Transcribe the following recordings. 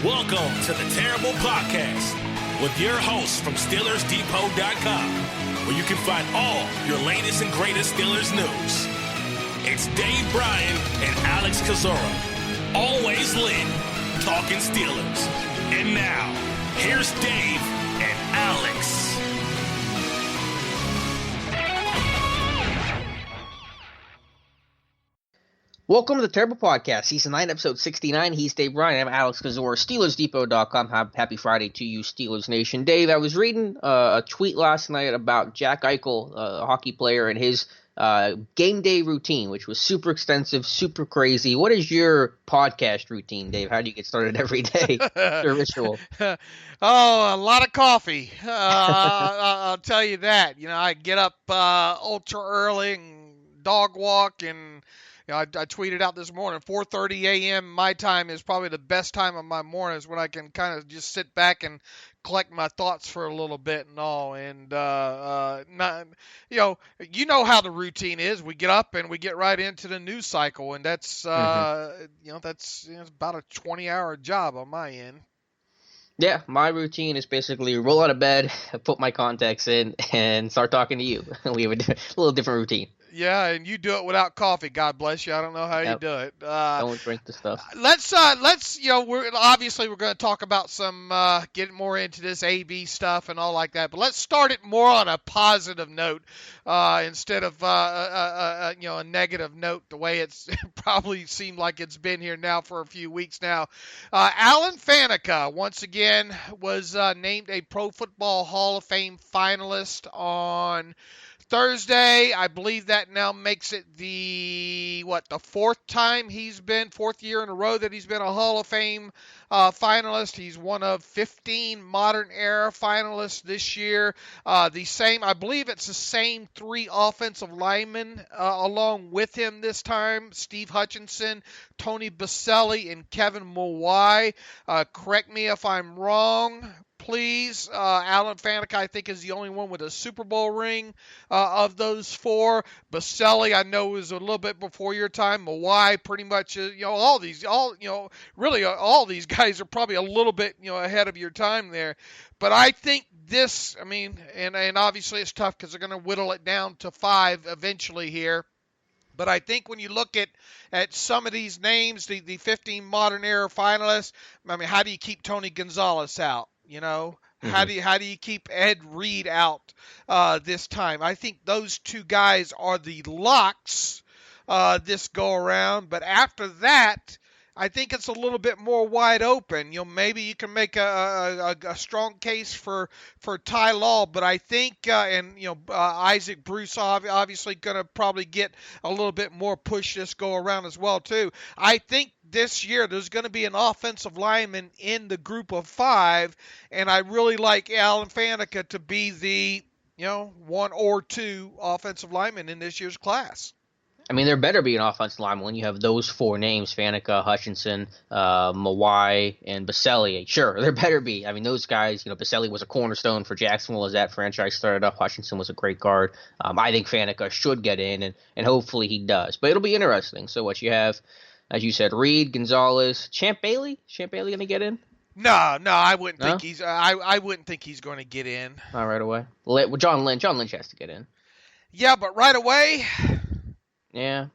Welcome to the Terrible Podcast with your hosts from SteelersDepot.com, where you can find all your latest and greatest Steelers news. It's Dave Bryan and Alex Kozora, always lit, talking Steelers. And now, here's Dave and Alex. Welcome to the Terrible Podcast, Season 9, Episode 69. He's Dave Bryan. I'm Alex Kozora, SteelersDepot.com. Happy Friday to you, Steelers Nation. Dave, I was reading a tweet last night about Jack Eichel, a hockey player, and his game day routine, which was super extensive, super crazy. What is your podcast routine, Dave? How do you get started every day? Your ritual? Oh, a lot of coffee. I'll tell you that. You know, I get up ultra early and dog walk, and I tweeted out this morning, 4:30 a.m. my time is probably the best time of my mornings when I can kind of just sit back and collect my thoughts for a little bit and all. And, you know how the routine is. We get up and we get right into the news cycle, and that's, that's about a 20-hour job on my end. Yeah, my routine is basically roll out of bed, put my contacts in, and start talking to you. We have a little different routine. Yeah, and you do it without coffee. God bless you. I don't know how you do it. Don't drink the stuff. Let's we're going to talk about some get more into this AB stuff and all like that. But let's start it more on a positive note instead of a negative note. The way it's probably seemed like it's been here now for a few weeks now. Alan Faneca once again was named a Pro Football Hall of Fame finalist on Thursday. I believe that now makes it the fourth year in a row that he's been a Hall of Fame finalist. He's one of 15 modern era finalists this year. I believe it's the same three offensive linemen along with him this time: Steve Hutchinson, Tony Baselli, and Kevin Mawai. Correct me if I'm wrong, please. Alan Faneca, I think, is the only one with a Super Bowl ring of those four. Baselli, I know, is a little bit before your time. Mawai, pretty much, all these guys are probably a little bit, ahead of your time there. But I think this, and obviously it's tough because they're going to whittle it down to 5 eventually here. But I think when you look at some of these names, the 15 modern era finalists, how do you keep Tony Gonzalez out? How do you keep Ed Reed out this time? I think those two guys are the locks this go around. But after that, I think it's a little bit more wide open. Maybe you can make a strong case for Ty Law, but I think Isaac Bruce obviously going to probably get a little bit more push this go around as well too. I think this year there's going to be an offensive lineman in the group of 5, and I really like Alan Faneca to be the 1 or 2 offensive linemen in this year's class. There better be an offensive lineman when you have those 4 names: Faneca, Hutchinson, Mawai, and Baselli. Sure, there better be. Those guys, Baselli was a cornerstone for Jacksonville as that franchise started up. Hutchinson was a great guard. I think Faneca should get in, and hopefully he does. But it'll be interesting. So what you have, as you said, Reed, Gonzalez, Champ Bailey going to get in? No, I wouldn't think he's. I wouldn't think he's going to get in. Not right away. John Lynch has to get in. Yeah, but right away. Yeah.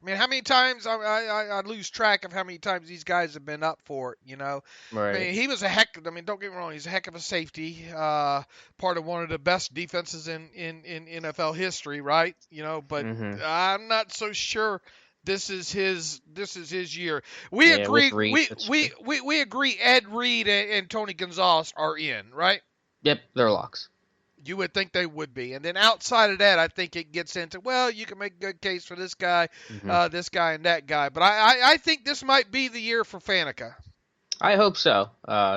How many times I lose track of how many times these guys have been up for it, Right. He was don't get me wrong, he's a heck of a safety, part of one of the best defenses in NFL history, right? But I'm not so sure this is his year. We agree we agree Ed Reed and Tony Gonzalez are in, right? Yep, they're locks. You would think they would be. And then outside of that, I think it gets into, you can make a good case for this guy, this guy, and that guy. But I think this might be the year for Faneca. I hope so,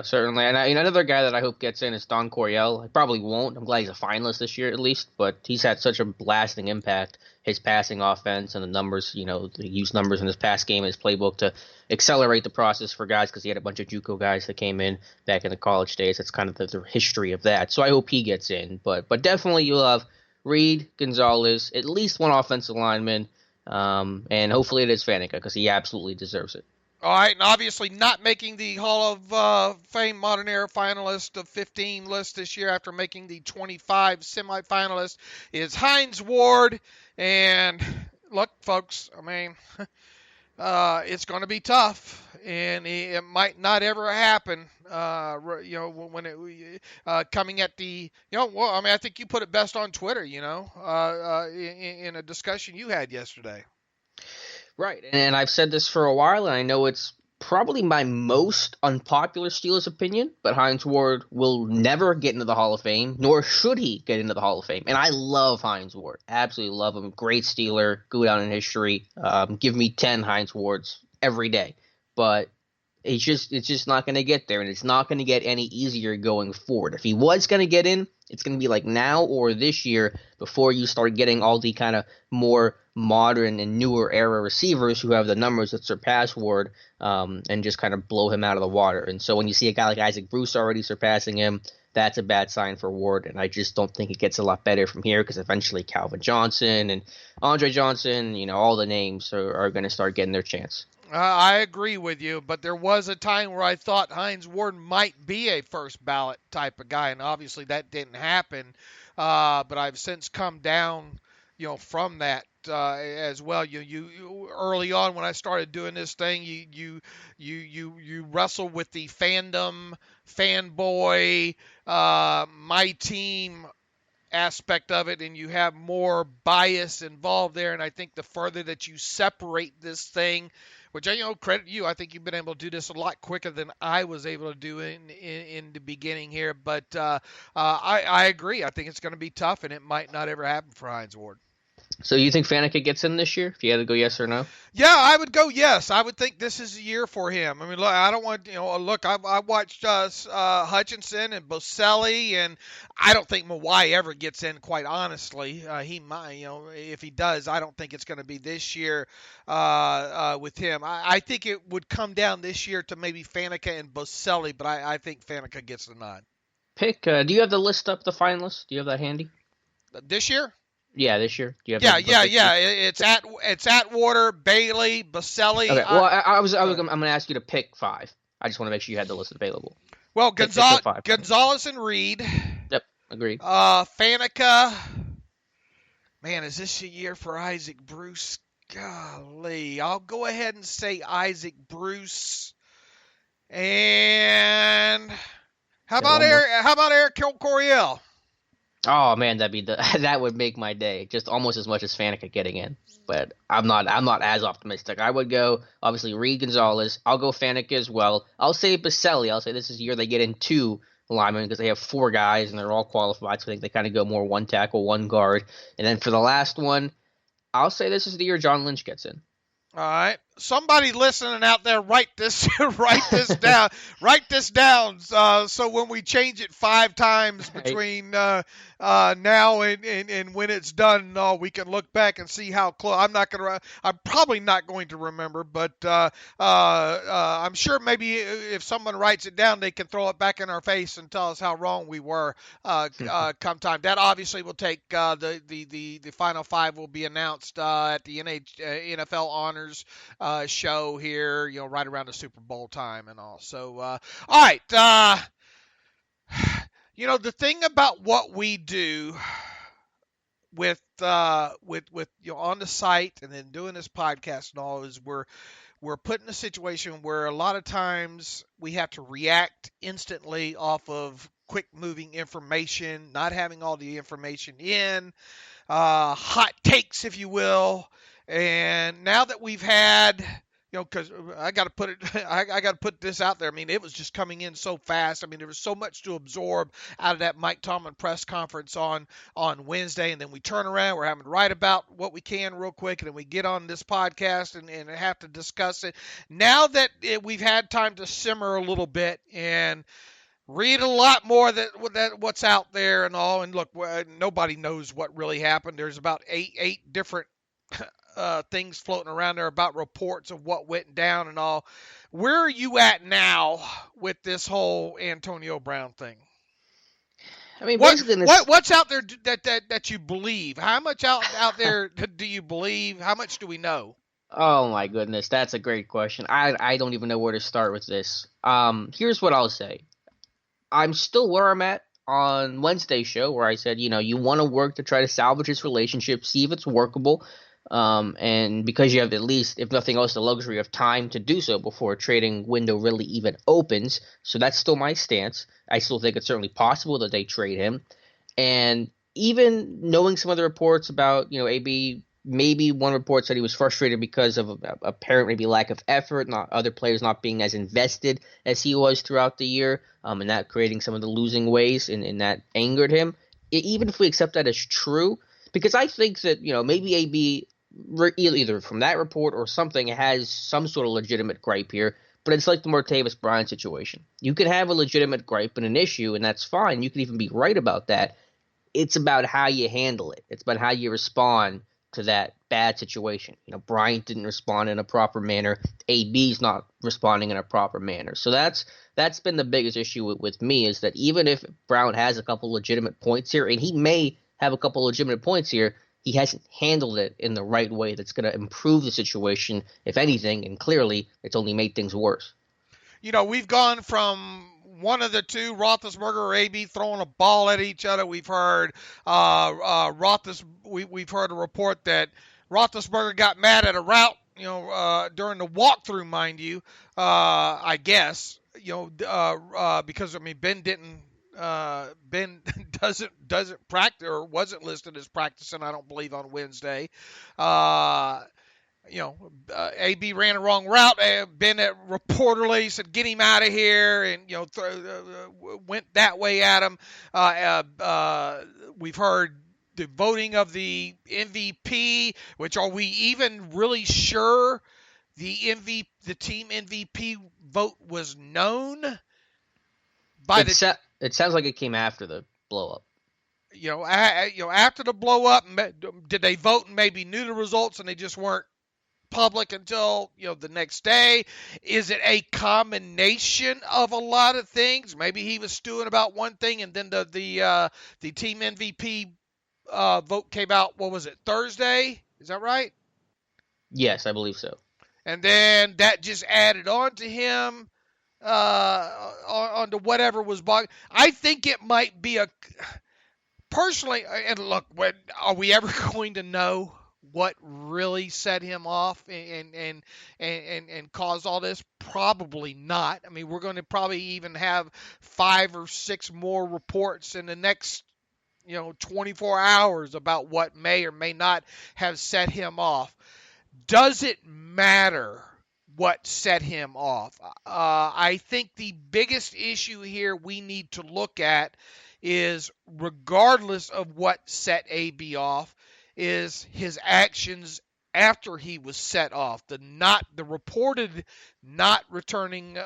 certainly. And another guy that I hope gets in is Don Coryell. He probably won't. I'm glad he's a finalist this year at least, but he's had such a lasting impact, his passing offense and the numbers, he used numbers in his pass game, his playbook to accelerate the process for guys because he had a bunch of JUCO guys that came in back in the college days. That's kind of the history of that. So I hope he gets in. But definitely you'll have Reed, Gonzalez, at least one offensive lineman, and hopefully it is Faneca because he absolutely deserves it. All right, and obviously not making the Hall of Fame Modern Era finalist of 15 list this year after making the 25 semifinalist is Hines Ward. And look, folks, I mean, it's going to be tough, and it might not ever happen. When it coming at the, well, I mean, I think you put it best on Twitter. In a discussion you had yesterday. Right, and I've said this for a while, and I know it's probably my most unpopular Steelers opinion, but Hines Ward will never get into the Hall of Fame, nor should he get into the Hall of Fame. And I love Hines Ward, absolutely love him. Great Steeler, go down in history. Give me 10 Hines Wards every day, but it's just not going to get there, and it's not going to get any easier going forward. If he was going to get in, it's going to be like now or this year before you start getting all the kind of more modern and newer era receivers who have the numbers that surpass Ward, and just kind of blow him out of the water. And so when you see a guy like Isaac Bruce already surpassing him, that's a bad sign for Ward, and I just don't think it gets a lot better from here because eventually Calvin Johnson and Andre Johnson, all the names are going to start getting their chance. I agree with you, but there was a time where I thought Hines Ward might be a first ballot type of guy, and obviously that didn't happen. But I've since come down, from that as well. You early on when I started doing this thing, you wrestle with the fandom, fanboy, my team aspect of it, and you have more bias involved there. And I think the further that you separate this thing, which credit you, I think you've been able to do this a lot quicker than I was able to do in the beginning here. But I agree. I think it's going to be tough, and it might not ever happen for Hines Ward. So you think Faneca gets in this year? If you had to go yes or no? Yeah, I would go yes. I would think this is a year for him. I mean, look, I don't want, look, I watched Hutchinson and Boselli, and I don't think Mawai ever gets in, quite honestly. He might, if he does, I don't think it's going to be this year with him. I think it would come down this year to maybe Faneca and Boselli, but I think Faneca gets the nod. Pick, do you have the list up, the finalists? Do you have that handy? This year? Yeah, this year. Do you have Yeah. It's Atwater, Bailey, Boselli. Okay. Well, I'm going to ask you to pick 5. I just want to make sure you had the list available. Well, Gonzalez and Reed. Yep, agreed. Faneca. Man, is this a year for Isaac Bruce? Golly, I'll go ahead and say Isaac Bruce. And how about Eric Coryell? Oh man, that would make my day. Just almost as much as Faneca getting in. But I'm not as optimistic. I would go obviously Reed, Gonzalez. I'll go Faneca as well. I'll say Boselli. I'll say this is the year they get in 2 linemen because they have 4 guys and they're all qualified. So I think they kind of go more 1 tackle, 1 guard. And then for the last one, I'll say this is the year John Lynch gets in. All right. Somebody listening out there, write this down. Write this down. So when we change it 5 times between now and when it's done, we can look back and see how close. I'm probably not going to remember, but I'm sure maybe if someone writes it down, they can throw it back in our face and tell us how wrong we were come time. That obviously will take the final 5 will be announced at the NFL Honors show here, right around the Super Bowl time and all. So, all right. The thing about what we do with on the site and then doing this podcast and all is we're put in a situation where a lot of times we have to react instantly off of quick moving information, not having all the information in, hot takes, if you will. And now that we've had, because I got to put this out there. I mean, it was just coming in so fast. I mean, there was so much to absorb out of that Mike Tomlin press conference on Wednesday, and then we turn around. We're having to write about what we can real quick, and then we get on this podcast and have to discuss it. Now that we've had time to simmer a little bit and read a lot more that what's out there and all, and look, nobody knows what really happened. There's about eight different things floating around there about reports of what went down and all. Where are you at now with this whole Antonio Brown thing? I mean, what's out there that you believe? How much out there do you believe? How much do we know? Oh my goodness, that's a great question. I don't even know where to start with this. Here's what I'll say. I'm still where I'm at on Wednesday's show, where I said, you want to work to try to salvage this relationship, see if it's workable, and because you have at least, if nothing else, the luxury of time to do so before a trading window really even opens. So that's still my stance. I still think it's certainly possible that they trade him, and even knowing some of the reports about, AB, maybe one report said he was frustrated because of apparent maybe lack of effort, not other players not being as invested as he was throughout the year, and that creating some of the losing ways, and that angered him. Even if we accept that as true, because I think that, maybe AB, either from that report or something, has some sort of legitimate gripe here. But it's like the Martavis Bryant situation. You can have a legitimate gripe and an issue, and that's fine. You can even be right about that. It's about how you handle it. It's about how you respond to that bad situation. Bryant didn't respond in a proper manner. AB's not responding in a proper manner. So that's been the biggest issue with me, is that even if Brown has a couple legitimate points here, and he may have a couple legitimate points here, he hasn't handled it in the right way that's going to improve the situation, if anything, and clearly it's only made things worse. We've gone from one of the two, Roethlisberger or AB, throwing a ball at each other. We've heard we've heard a report that Roethlisberger got mad at a route, during the walkthrough, mind you, I guess, because Ben doesn't practice, or wasn't listed as practicing, I don't believe, on Wednesday. AB ran a wrong route. Ben reportedly said, "Get him out of here," and went that way at him. We've heard the voting of the MVP, which, are we even really sure the team MVP vote was known by It sounds like it came after the blow up. After the blow up, did they vote and maybe knew the results and they just weren't public until the next day? Is it a combination of a lot of things? Maybe he was stewing about one thing, and then the team MVP vote came out. What was it, Thursday? Is that right? Yes, I believe so. And then that just added on to him, onto whatever was bugging. I think it might be personally. And look, are we ever going to know what really set him off and caused all this? Probably not. I mean, we're going to probably even have 5 or 6 more reports in the next 24 hours about what may or may not have set him off. Does it matter what set him off? I think the biggest issue here we need to look at is, regardless of what set AB off, is his actions after he was set off. The reported not returning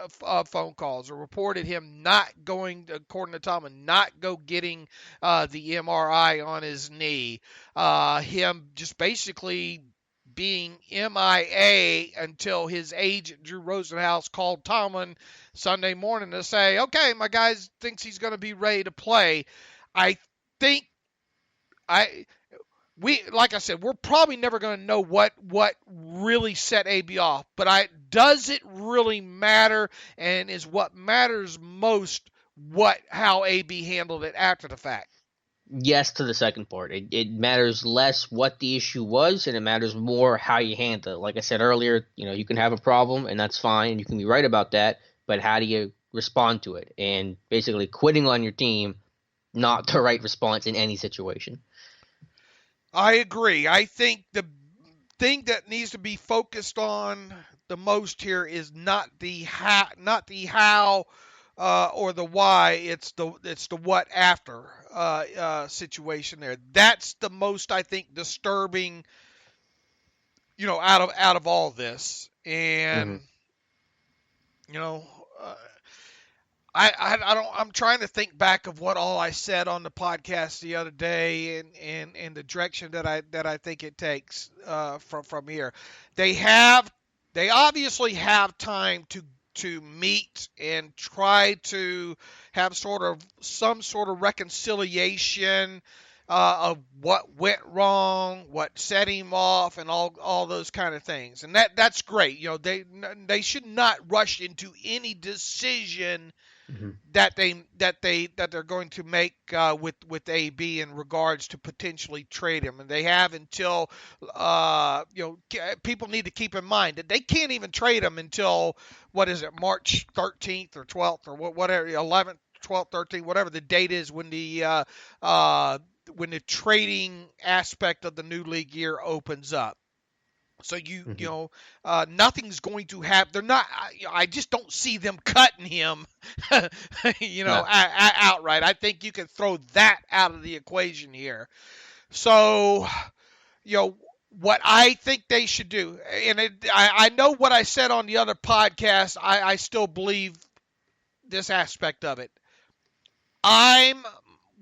phone calls, or reported him not going, according to Tom, and not go getting the MRI on his knee. Him just basically being MIA until his agent, Drew Rosenhaus, called Tomlin Sunday morning to say, okay, my guy thinks he's going to be ready to play. I think like I said, we're probably never going to know what really set AB off, but does it really matter? And is what matters most how AB handled it after the fact? Yes, to the second part. It matters less what the issue was, and it matters more how you handle it. Like I said earlier, you can have a problem, and that's fine, and you can be right about that, but how do you respond to it? And basically, quitting on your team, not the right response in any situation. I agree. I think the thing that needs to be focused on the most here is not the how, or the why. It's the what after situation there. That's the most, I think, disturbing, out of all this. And I'm trying to think back of what all I said on the podcast the other day, and the direction that I think it takes from here. They obviously have time to meet and try to have some sort of reconciliation, of what went wrong, what set him off, and all those kind of things. And that's great. They should not rush into any decision Mm-hmm. that they're going to make with AB in regards to potentially trade him, and they have until people need to keep in mind that they can't even trade him until March 13th or 12th or whatever 11th, 12th, 13th, whatever the date is when the trading aspect of the new league year opens up. So nothing's going to happen. They're not. I just don't see them cutting him, No. outright. I think you can throw that out of the equation here. So, what I think they should do, and I know what I said on the other podcast. I still believe this aspect of it.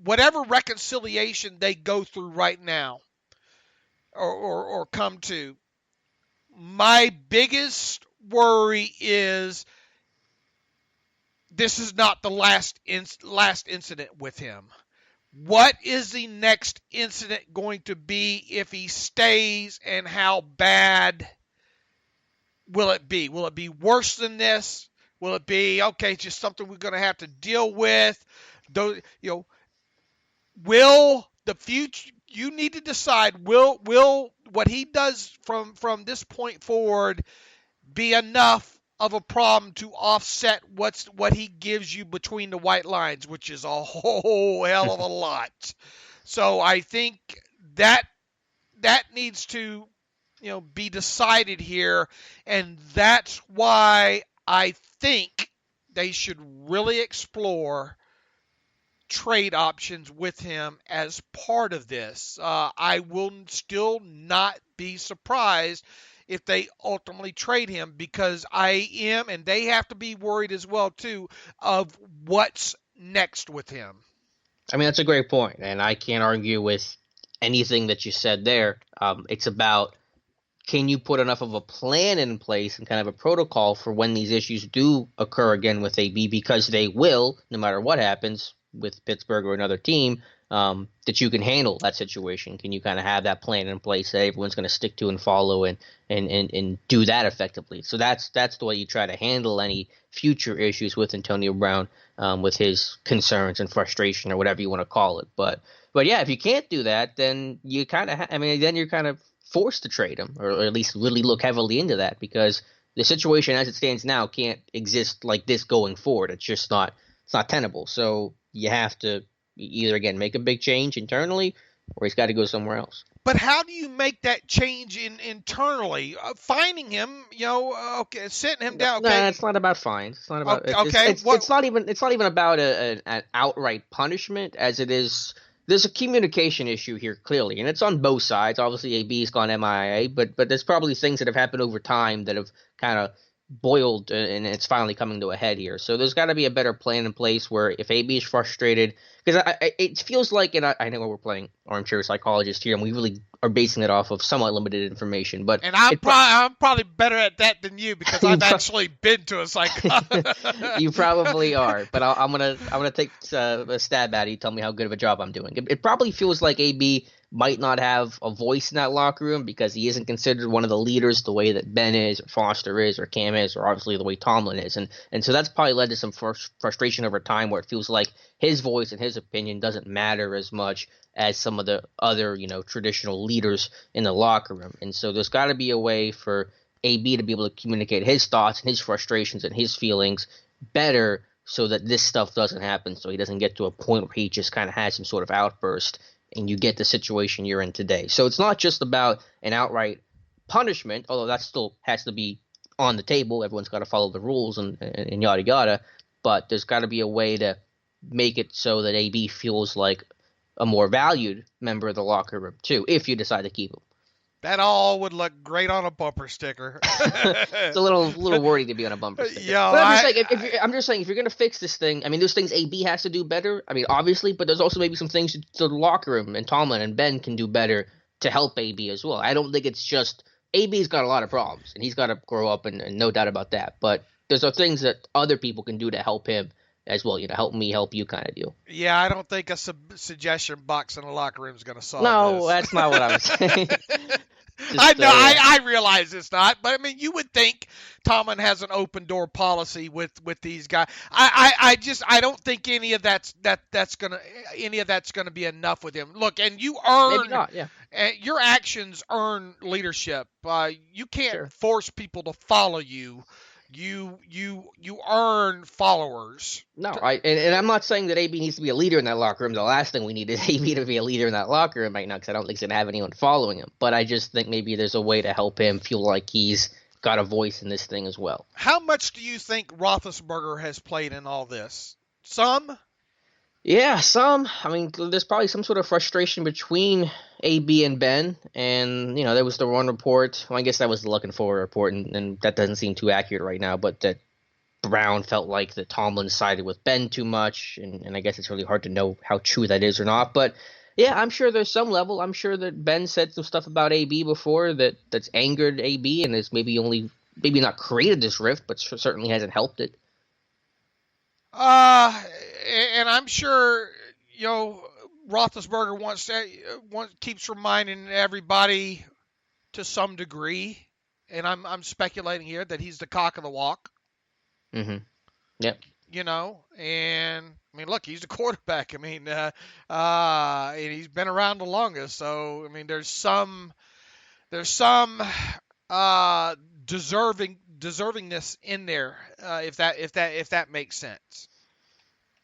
Whatever reconciliation they go through right now, or come to. My biggest worry is this is not the last incident with him. What is the next incident going to be if he stays, and how bad will it be? Will it be worse than this? Will it be, okay, it's just something we're going to have to deal with? Will the future, you need to decide, will what he does from this point forward be enough of a problem to offset what he gives you between the white lines, which is a whole hell of a lot. So I think that needs to be decided here, and that's why I think they should really explore trade options with him as part of this. I will still not be surprised if they ultimately trade him, because I am, and they have to be worried as well too, of what's next with him. I mean, that's a great point, and I can't argue with anything that you said there. It's about, can you put enough of a plan in place and kind of a protocol for when these issues do occur again with AB, because they will, no matter what happens with Pittsburgh or another team, that you can handle that situation. Can you kind of have that plan in place that everyone's going to stick to and follow and do that effectively? So that's the way you try to handle any future issues with Antonio Brown, with his concerns and frustration or whatever you want to call it. But yeah, if you can't do that, then you kind of then you're kind of forced to trade him, or at least really look heavily into that, because the situation as it stands now can't exist like this going forward. It's just not tenable. So you have to either, again, make a big change internally, or he's got to go somewhere else. But how do you make that change internally? Finding him, okay, sitting him down. Okay. No, it's not about fines. It's not about. Okay. It's not even about an outright punishment, as it is. There's a communication issue here, clearly, and it's on both sides. Obviously, AB's gone MIA, but there's probably things that have happened over time that have kind of boiled, and it's finally coming to a head here. So there's got to be a better plan in place where if AB is frustrated, because it feels like, and I know we're playing armchair psychologist here, and we really are basing it off of somewhat limited information. But I'm probably better at that than you, because I've actually been to a psychologist. You probably are, but I'm gonna take a stab at it. You tell me how good of a job I'm doing. It probably feels like AB might not have a voice in that locker room because he isn't considered one of the leaders the way that Ben is, or Foster is, or Cam is, or obviously the way Tomlin is. And so that's probably led to some frustration over time, where it feels like his voice and his opinion doesn't matter as much as some of the other, traditional leaders in the locker room. And so there's got to be a way for AB to be able to communicate his thoughts and his frustrations and his feelings better, so that this stuff doesn't happen, so he doesn't get to a point where he just kind of has some sort of outburst and you get the situation you're in today. So it's not just about an outright punishment, although that still has to be on the table. Everyone's got to follow the rules and yada yada. But there's got to be a way to make it so that AB feels like a more valued member of the locker room too, if you decide to keep him. That all would look great on a bumper sticker. It's a little wordy to be on a bumper sticker. Yeah, but I'm just saying, if you're going to fix this thing, I mean, there's things AB has to do better. I mean, obviously, but there's also maybe some things the locker room and Tomlin and Ben can do better to help AB as well. I don't think it's just AB's got a lot of problems, and he's got to grow up, and no doubt about that. But there's things that other people can do to help him as well, help me, help you kind of deal. Yeah, I don't think a suggestion box in the locker room is going to solve No, this. that's not what I was saying. I know, I realize it's not, but I mean, you would think Tomlin has an open door policy with these guys. I don't think any of that's gonna be enough with him. Look, and you earn, maybe not, yeah. Your actions earn leadership. You can't force people to follow you. You earn followers. No, and I'm not saying that AB needs to be a leader in that locker room. The last thing we need is AB to be a leader in that locker room right now, because I don't think he's going to have anyone following him. But I just think maybe there's a way to help him feel like he's got a voice in this thing as well. How much do you think Roethlisberger has played in all this? Some? Yeah, some. I mean, there's probably some sort of frustration between AB and Ben, and, there was the one report. Well, I guess that was the looking forward report, and that doesn't seem too accurate right now, but that Brown felt like that Tomlin sided with Ben too much, and I guess it's really hard to know how true that is or not. But yeah, I'm sure there's some level. I'm sure that Ben said some stuff about AB before that's angered AB and has maybe not created this rift, but certainly hasn't helped it. And I'm sure Roethlisberger keeps reminding everybody to some degree, and I'm speculating here that he's the cock of the walk. Mm-hmm. Yep. And I mean, look, he's the quarterback. I mean, and he's been around the longest. So I mean, there's some deservingness in there, if that makes sense.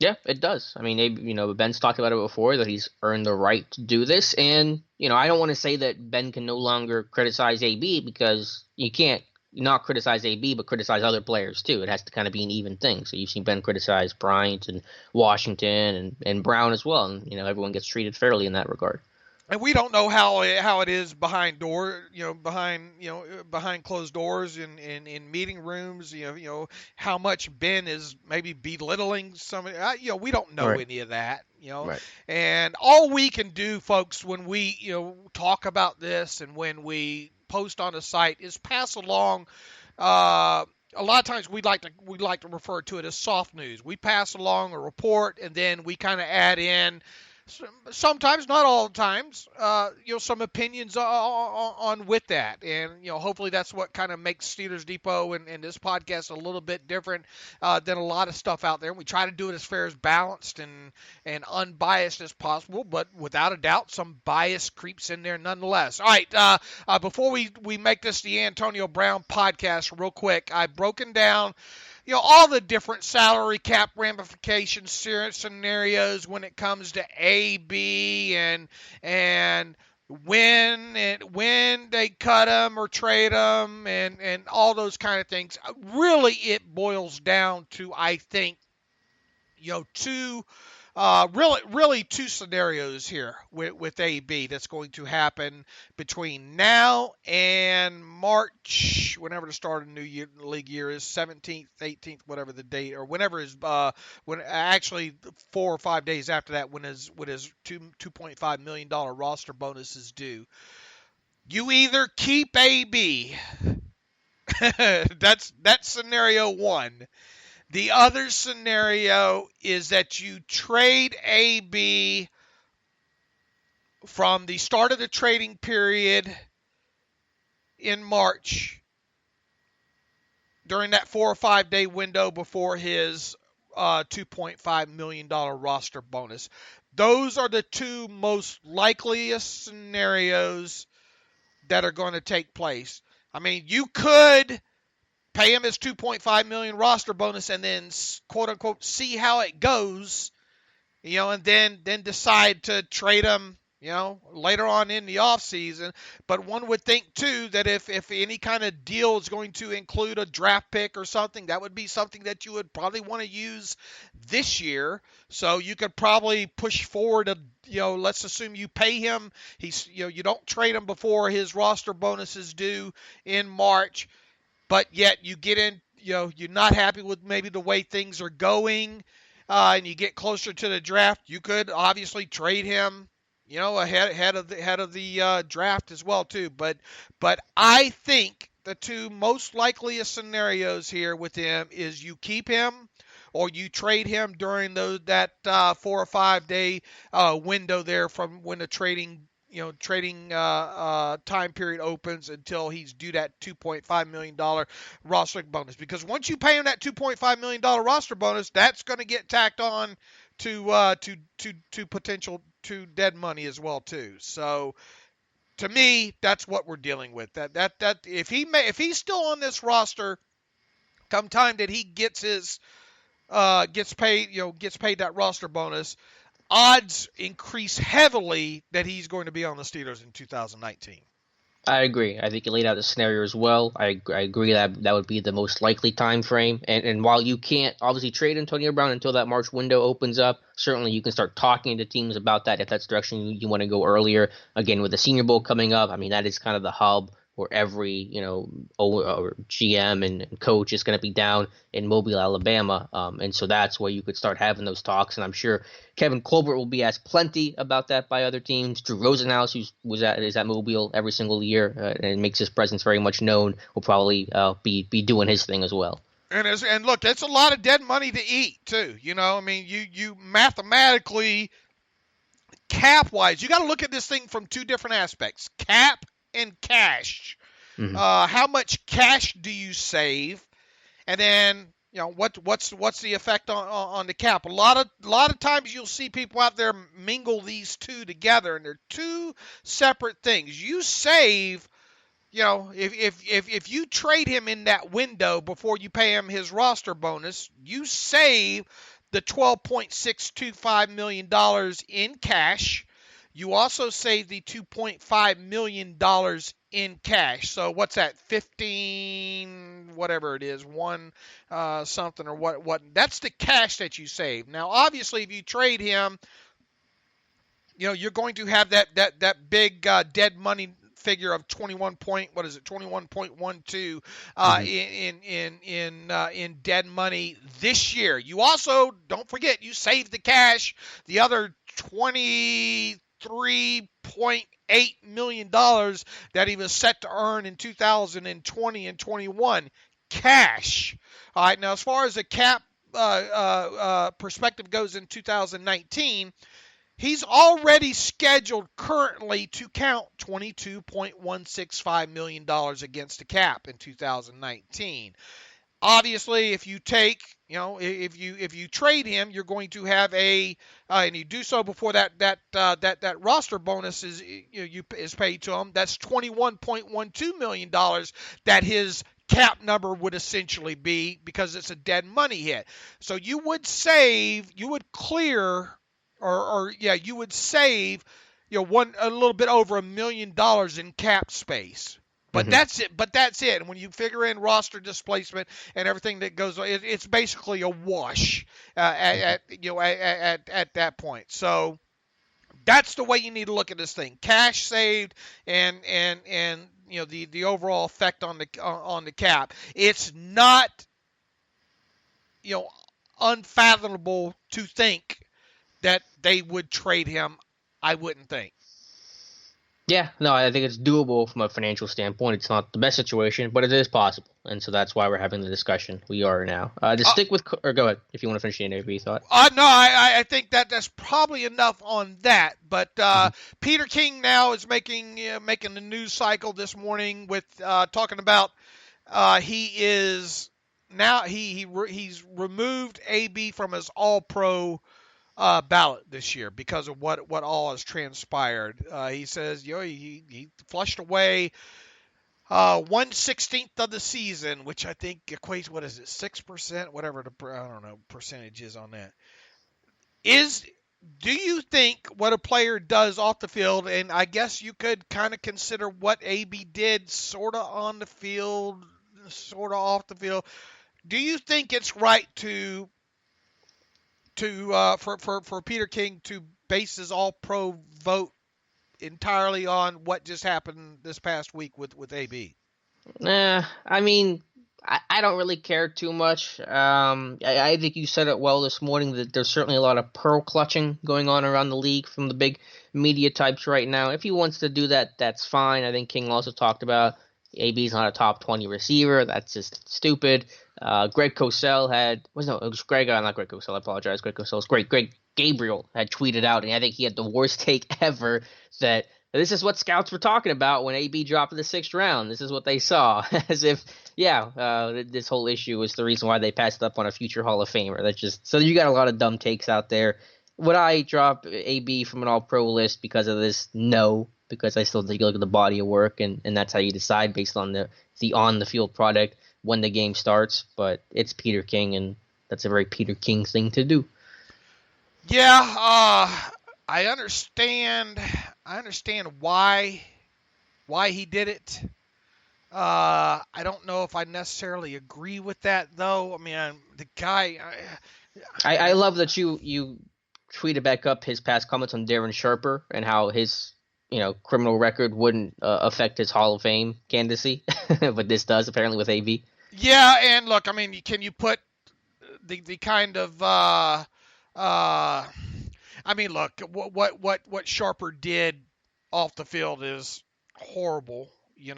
Yeah, it does. I mean, Ben's talked about it before, that he's earned the right to do this, and I don't want to say that Ben can no longer criticize AB, because you can't not criticize AB, but criticize other players too. It has to kind of be an even thing. So you've seen Ben criticize Bryant and Washington and Brown as well, and everyone gets treated fairly in that regard. And we don't know how it is behind behind closed doors in meeting rooms. How much Ben is maybe belittling somebody. We don't know any of that. Right. And all we can do, folks, when we talk about this and when we post on the site, is pass along. A lot of times we like to refer to it as soft news. We pass along a report, and then we kind of add in, sometimes, not all the times, some opinions on with that. And, hopefully that's what kind of makes Steelers Depot and this podcast a little bit different than a lot of stuff out there. We try to do it as fair, as balanced and unbiased as possible, but without a doubt, some bias creeps in there nonetheless. All right, before we make this the Antonio Brown podcast real quick, I've broken down all the different salary cap ramifications, scenarios when it comes to AB and when they cut him or trade him and all those kind of things. Really, it boils down to, I think, two scenarios here with AB that's going to happen between now and March, whenever the start of the new league year is, 17th, 18th, whatever the date, or whenever is when actually 4 or 5 days after that, when his $2.5 million roster bonus is due. You either keep AB. That's scenario one. The other scenario is that you trade AB from the start of the trading period in March, during that 4 or 5 day window before his $2.5 million roster bonus. Those are the two most likeliest scenarios that are going to take place. I mean, you could pay him his $2.5 million roster bonus and then, quote unquote, see how it goes, and then decide to trade him, later on in the offseason. But one would think too that if any kind of deal is going to include a draft pick or something, that would be something that you would probably want to use this year. So you could probably push forward let's assume you pay him. You don't trade him before his roster bonus is due in March. But yet you get in, you're not happy with maybe the way things are going, and you get closer to the draft. You could obviously trade him, ahead of the draft as well too. But I think the two most likeliest scenarios here with him is you keep him, or you trade him during that 4 or 5 day window there from when the trading time period opens until he's due that $2.5 million roster bonus. Because once you pay him that $2.5 million roster bonus, that's going to get tacked on to potential to dead money as well too. So to me, that's what we're dealing with. That if he's still on this roster, come time that he gets paid that roster bonus, odds increase heavily that he's going to be on the Steelers in 2019. I agree. I think you laid out the scenario as well. I agree that would be the most likely time frame. And while you can't obviously trade Antonio Brown until that March window opens up, certainly you can start talking to teams about that if that's the direction you want to go earlier. Again, with the Senior Bowl coming up, I mean, that is kind of the hub where every GM and coach is going to be down in Mobile, Alabama, and so that's where you could start having those talks. And I'm sure Kevin Colbert will be asked plenty about that by other teams. Drew Rosenhaus, who is at Mobile every single year and makes his presence very much known, will probably be doing his thing as well. And look, that's a lot of dead money to eat too. I mean, you mathematically, cap wise, you got to look at this thing from two different aspects: cap and cash. Mm-hmm. How much cash do you save, and then what's the effect on the cap? A lot of times you'll see people out there mingle these two together, and they're two separate things. You save, if you trade him in that window before you pay him his roster bonus, you save the $12.625 million in cash. You also save the $2.5 million in cash. So what's that? 15, whatever it is, something or what? That's the cash that you save. Now, obviously, if you trade him, you're going to have that big dead money figure of 21.12 in dead money this year. You also, don't forget, you saved the cash, the other $23.8 million that he was set to earn in 2020 and 21 cash. All right, now as far as the cap perspective goes in 2019, he's already scheduled currently to count $22.165 million against the cap in 2019. Obviously, if you take, if you trade him, you're going to have and you do so before that roster bonus is paid to him. That's $21.12 million that his cap number would essentially be, because it's a dead money hit. So you would save, you would clear, you would save, a little bit over $1 million in cap space. But that's it. And when you figure in roster displacement and everything that goes on, it's basically a wash at that point. So that's the way you need to look at this thing: cash saved and the overall effect on the cap. It's not unfathomable to think that they would trade him. I wouldn't think. Yeah, no, I think it's doable from a financial standpoint. It's not the best situation, but it is possible, and so that's why we're having the discussion we are now. Stick with, or go ahead if you want to finish the interview thought. No, I think that's probably enough on that. But Peter King now is making the news cycle this morning with talking about he's removed AB from his All-Pro ballot this year because of what all has transpired. He says he flushed away 1/16 of the season, which I think equates, 6%, whatever I don't know percentage is on that. Do you think what a player does off the field, and I guess you could kind of consider what AB did sort of on the field, sort of off the field, do you think it's right for Peter King to base his All-Pro vote entirely on what just happened this past week with AB? I mean, I don't really care too much. I think you said it well this morning that there's certainly a lot of pearl clutching going on around the league from the big media types right now. If he wants to do that, that's fine. I think King also talked about AB's not a top 20 receiver. That's just stupid. Greg Cosell it was Greg, not Greg Cosell, I apologize. Greg Cosell's great. Greg Gabriel had tweeted out, and I think he had the worst take ever, that this is what scouts were talking about when AB dropped in the 6th round. This is what they saw. As if, this whole issue was the reason why they passed up on a future Hall of Famer. So you got a lot of dumb takes out there. Would I drop AB from an all-pro list because of this? No, because I still think you look at the body of work, and that's how you decide based on the on-the-field product when the game starts. But it's Peter King, and that's a very Peter King thing to do. Yeah, I understand why he did it. I don't know if I necessarily agree with that, though. I mean, the guy. I love that you tweeted back up his past comments on Darren Sharper and how his criminal record wouldn't affect his Hall of Fame candidacy, but this does apparently with AB. Yeah, and look, I mean, can you put the kind of I mean, look, what Sharper did off the field is horrible, You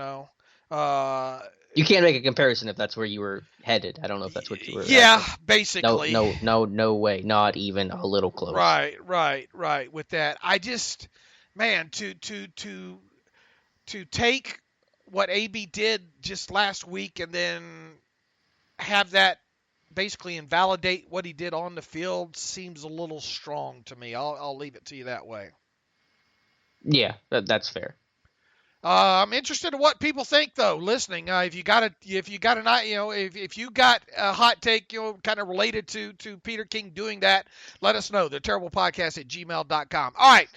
can't make a comparison if that's where you were headed. I don't know if that's what you were. Yeah, basically. No way. Not even a little close. Right. With that, I just, man, to take what AB did just last week and then have that basically invalidate what he did on the field seems a little strong to me. I'll leave it to you that way. Yeah, that's fair. I'm interested in what people think, though. Listening, if you got a hot take, kind of related to Peter King doing that, let us know. TheTerriblePodcast@gmail.com. All right,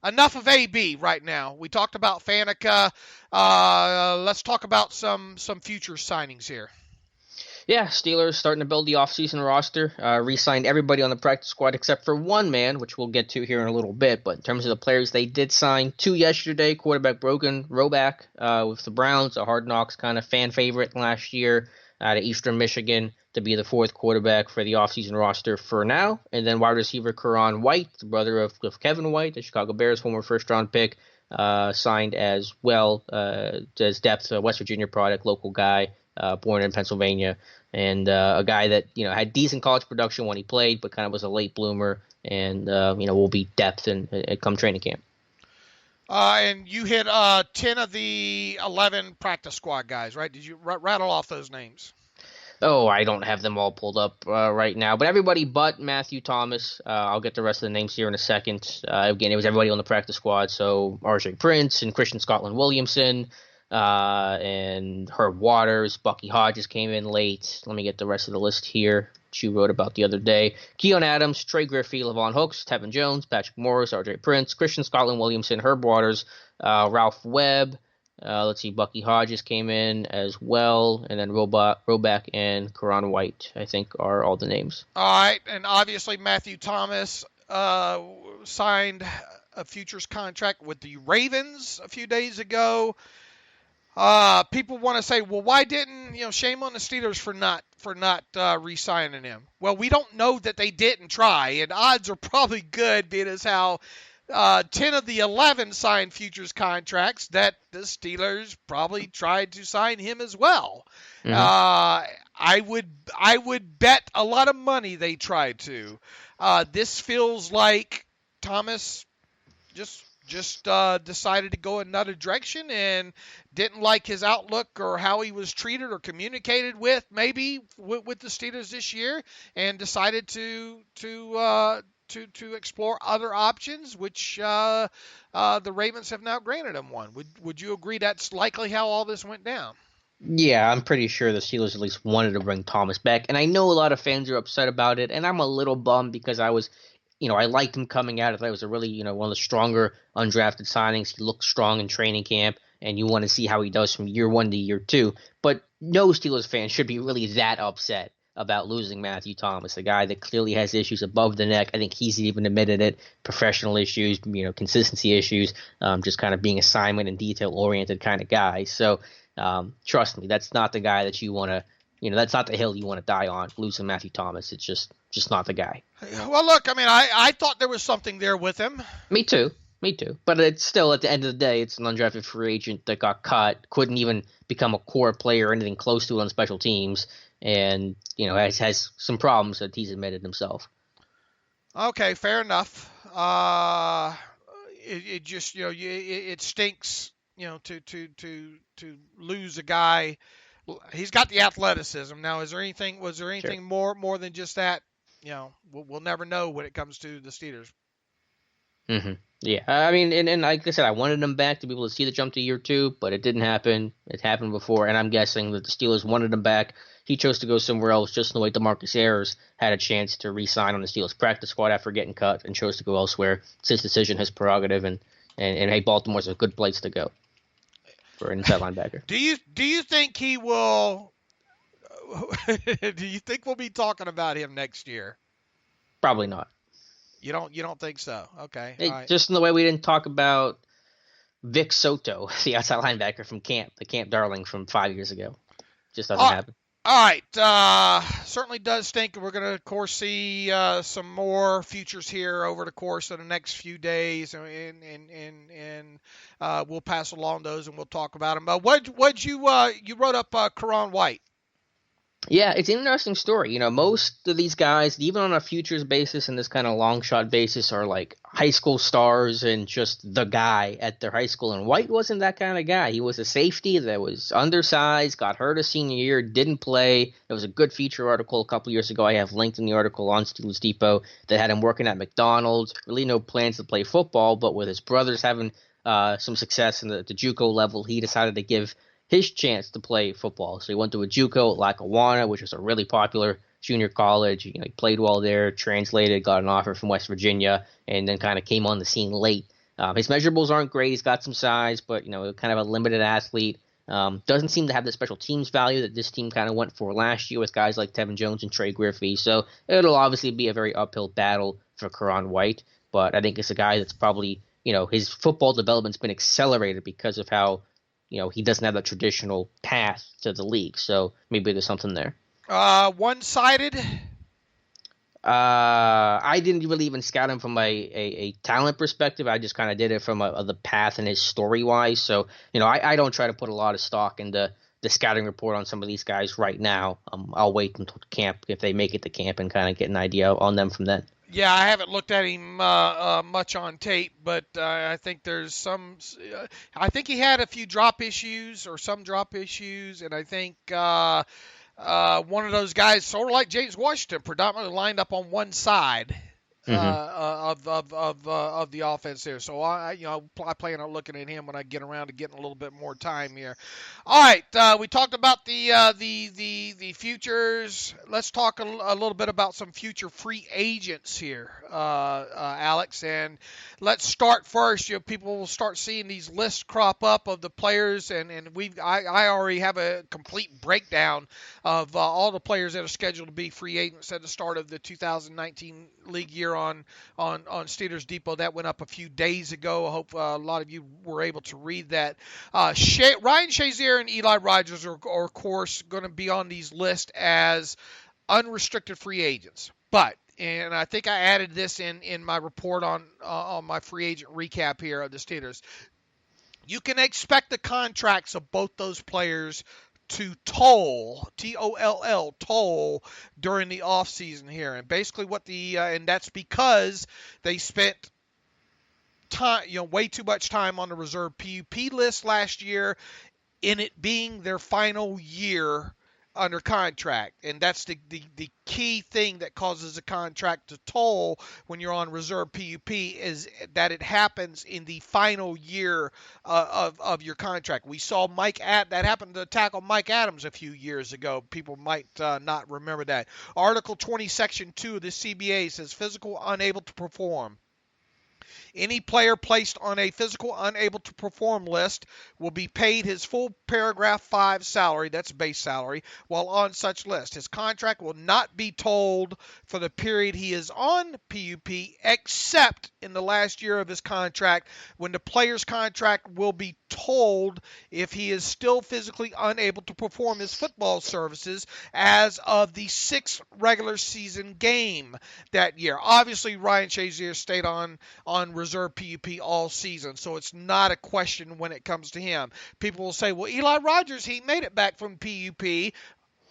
enough of AB right now. We talked about Faneca. Let's talk about some future signings here. Yeah, Steelers starting to build the offseason roster. Re-signed everybody on the practice squad except for one man, which we'll get to here in a little bit. But in terms of the players they did sign, 2 yesterday. Quarterback Brogan Roback with the Browns, a Hard Knocks kind of fan favorite last year out of Eastern Michigan to be the 4th quarterback for the offseason roster for now. And then wide receiver Karan White, the brother of Kevin White, the Chicago Bears former first-round pick, signed as well as depth, a West Virginia product, local guy. Born in Pennsylvania, and a guy that had decent college production when he played, but kind of was a late bloomer, and will be depth and come training camp. And you hit 10 of the 11 practice squad guys, right? Did you rattle off those names? Oh, I don't have them all pulled up right now, but everybody but Matthew Thomas. I'll get the rest of the names here in a second. Again, it was everybody on the practice squad, so R.J. Prince and Christian Scotland Williamson. And Herb Waters, Bucky Hodges came in late. Let me get the rest of the list here, which you wrote about the other day. Keon Adams, Trey Griffey, Levon Hooks, Tevin Jones, Patrick Morris, R.J. Prince, Christian Scotland Williamson, Herb Waters, Ralph Webb. Let's see, Bucky Hodges came in as well, and then Roback and Karan White, I think, are all the names. All right, and obviously Matthew Thomas signed a futures contract with the Ravens a few days ago. People want to say, well, why didn't, shame on the Steelers for not re-signing him? Well, we don't know that they didn't try, and odds are probably good, being as how 10 of the 11 signed futures contracts that the Steelers probably tried to sign him as well. Mm-hmm. I would bet a lot of money they tried to. This feels like Thomas just decided to go another direction and didn't like his outlook or how he was treated or communicated with, maybe with the Steelers this year, and decided to explore other options, which the Ravens have now granted him one. Would you agree that's likely how all this went down? Yeah, I'm pretty sure the Steelers at least wanted to bring Thomas back, and I know a lot of fans are upset about it, and I'm a little bummed because I liked him coming out. I thought it was a really, one of the stronger undrafted signings. He looked strong in training camp, and you want to see how he does from year 1 to year 2. But no Steelers fan should be really that upset about losing Matthew Thomas, a guy that clearly has issues above the neck. I think he's even admitted it. Professional issues, consistency issues, just kind of being assignment and detail-oriented kind of guy. So trust me, that's not the guy that you want to, that's not the hill you want to die on, losing Matthew Thomas. It's just not the guy. Well, look, I mean, I thought there was something there with him. Me too. But it's still, at the end of the day, it's an undrafted free agent that got cut, couldn't even become a core player or anything close to it on special teams. and has some problems that he's admitted himself. Okay, fair enough. It just it stinks to lose a guy. He's got the athleticism. Now, was there anything Sure. more than just that? We'll never know when it comes to the Steelers. Mm-hmm. Yeah, I mean, and like I said, I wanted him back to be able to see the jump to year 2, but it didn't happen. It happened before, and I'm guessing that the Steelers wanted him back. He chose to go somewhere else, just in the way DeMarcus Ayers had a chance to re-sign on the Steelers practice squad after getting cut, and chose to go elsewhere. It's his decision, his prerogative, and hey, Baltimore's a good place to go for an inside linebacker. Do you think he will? Do you think we'll be talking about him next year? Probably not. You don't think so? Okay. All right. Just in the way we didn't talk about Vic Soto, the outside linebacker from the camp darling from 5 years ago. Just doesn't happen. All right. Certainly does stink. We're going to, of course, see some more futures here over the course of the next few days, and we'll pass along those and we'll talk about them. What you wrote up Karan White? Yeah, it's an interesting story. Most of these guys, even on a futures basis and this kind of long shot basis, are like high school stars and just the guy at their high school. And White wasn't that kind of guy. He was a safety that was undersized, got hurt his senior year, didn't play. There was a good feature article a couple years ago. I have linked in the article on Steelers Depot that had him working at McDonald's. Really no plans to play football, but with his brothers having some success in the JUCO level, he decided to give his chance to play football. So he went to a JUCO at Lackawanna, which was a really popular junior college. He played well there, translated, got an offer from West Virginia, and then kind of came on the scene late. His measurables aren't great. He's got some size, but kind of a limited athlete. Doesn't seem to have the special teams value that this team kind of went for last year with guys like Tevin Jones and Trey Griffey. So it'll obviously be a very uphill battle for Karan White, but I think it's a guy that's probably, his football development's been accelerated because of how he doesn't have that traditional path to the league, so maybe there's something there. One-sided? I didn't really even scout him from a talent perspective. I just kind of did it from the path and his story-wise. So, I don't try to put a lot of stock into the scouting report on some of these guys right now. I'll wait until camp, if they make it to camp, and kind of get an idea on them from then. Yeah, I haven't looked at him much on tape, but I think there's some. I think he had a few drop issues, and I think one of those guys, sort of like James Washington, predominantly lined up on one side of the offense there. So I plan on looking at him when I get around to getting a little bit more time here. All right, we talked about the futures. Let's talk a little bit about some future free agents here, Alex. And let's start first. People will start seeing these lists crop up of the players, and I already have a complete breakdown of all the players that are scheduled to be free agents at the start of the 2019 league year on Steelers Depot. That went up a few days ago. I hope a lot of you were able to read that. Ryan Shazier and Eli Rogers are of course going to be on these lists as unrestricted free agents. And I think I added this in my report on my free agent recap here of the Steelers. You can expect the contracts of both those players to toll, T-O-L-L, toll during the offseason here. And basically and that's because they spent time, way too much time on the reserve PUP list last year, in it being their final year under contract. And that's the key thing that causes a contract to toll when you're on reserve PUP, is that it happens in the final year of your contract. We saw that happened to tackle Mike Adams a few years ago. People might not remember that. Article 20, Section 2 of the CBA says physical unable to perform. Any player placed on a physical unable to perform list will be paid his full paragraph 5 salary, that's base salary, while on such list. His contract will not be tolled for the period he is on PUP, except in the last year of his contract, when the player's contract will be tolled if he is still physically unable to perform his football services as of the 6th regular season game that year. Obviously, Ryan Shazier stayed on reserve PUP all season, so it's not a question when it comes to him. People will say, well, Eli Rogers, he made it back from PUP.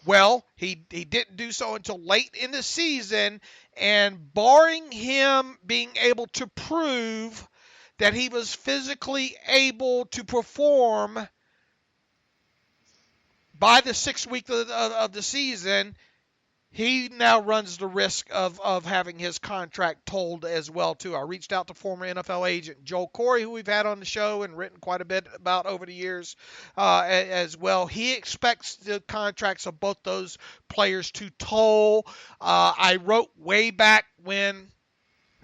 Well, he didn't do so until late in the season, and barring him being able to prove that he was physically able to perform by the 6th week of the season, he now runs the risk of having his contract tolled as well, too. I reached out to former NFL agent Joel Corey, who we've had on the show and written quite a bit about over the years as well. He expects the contracts of both those players to toll. I wrote way back when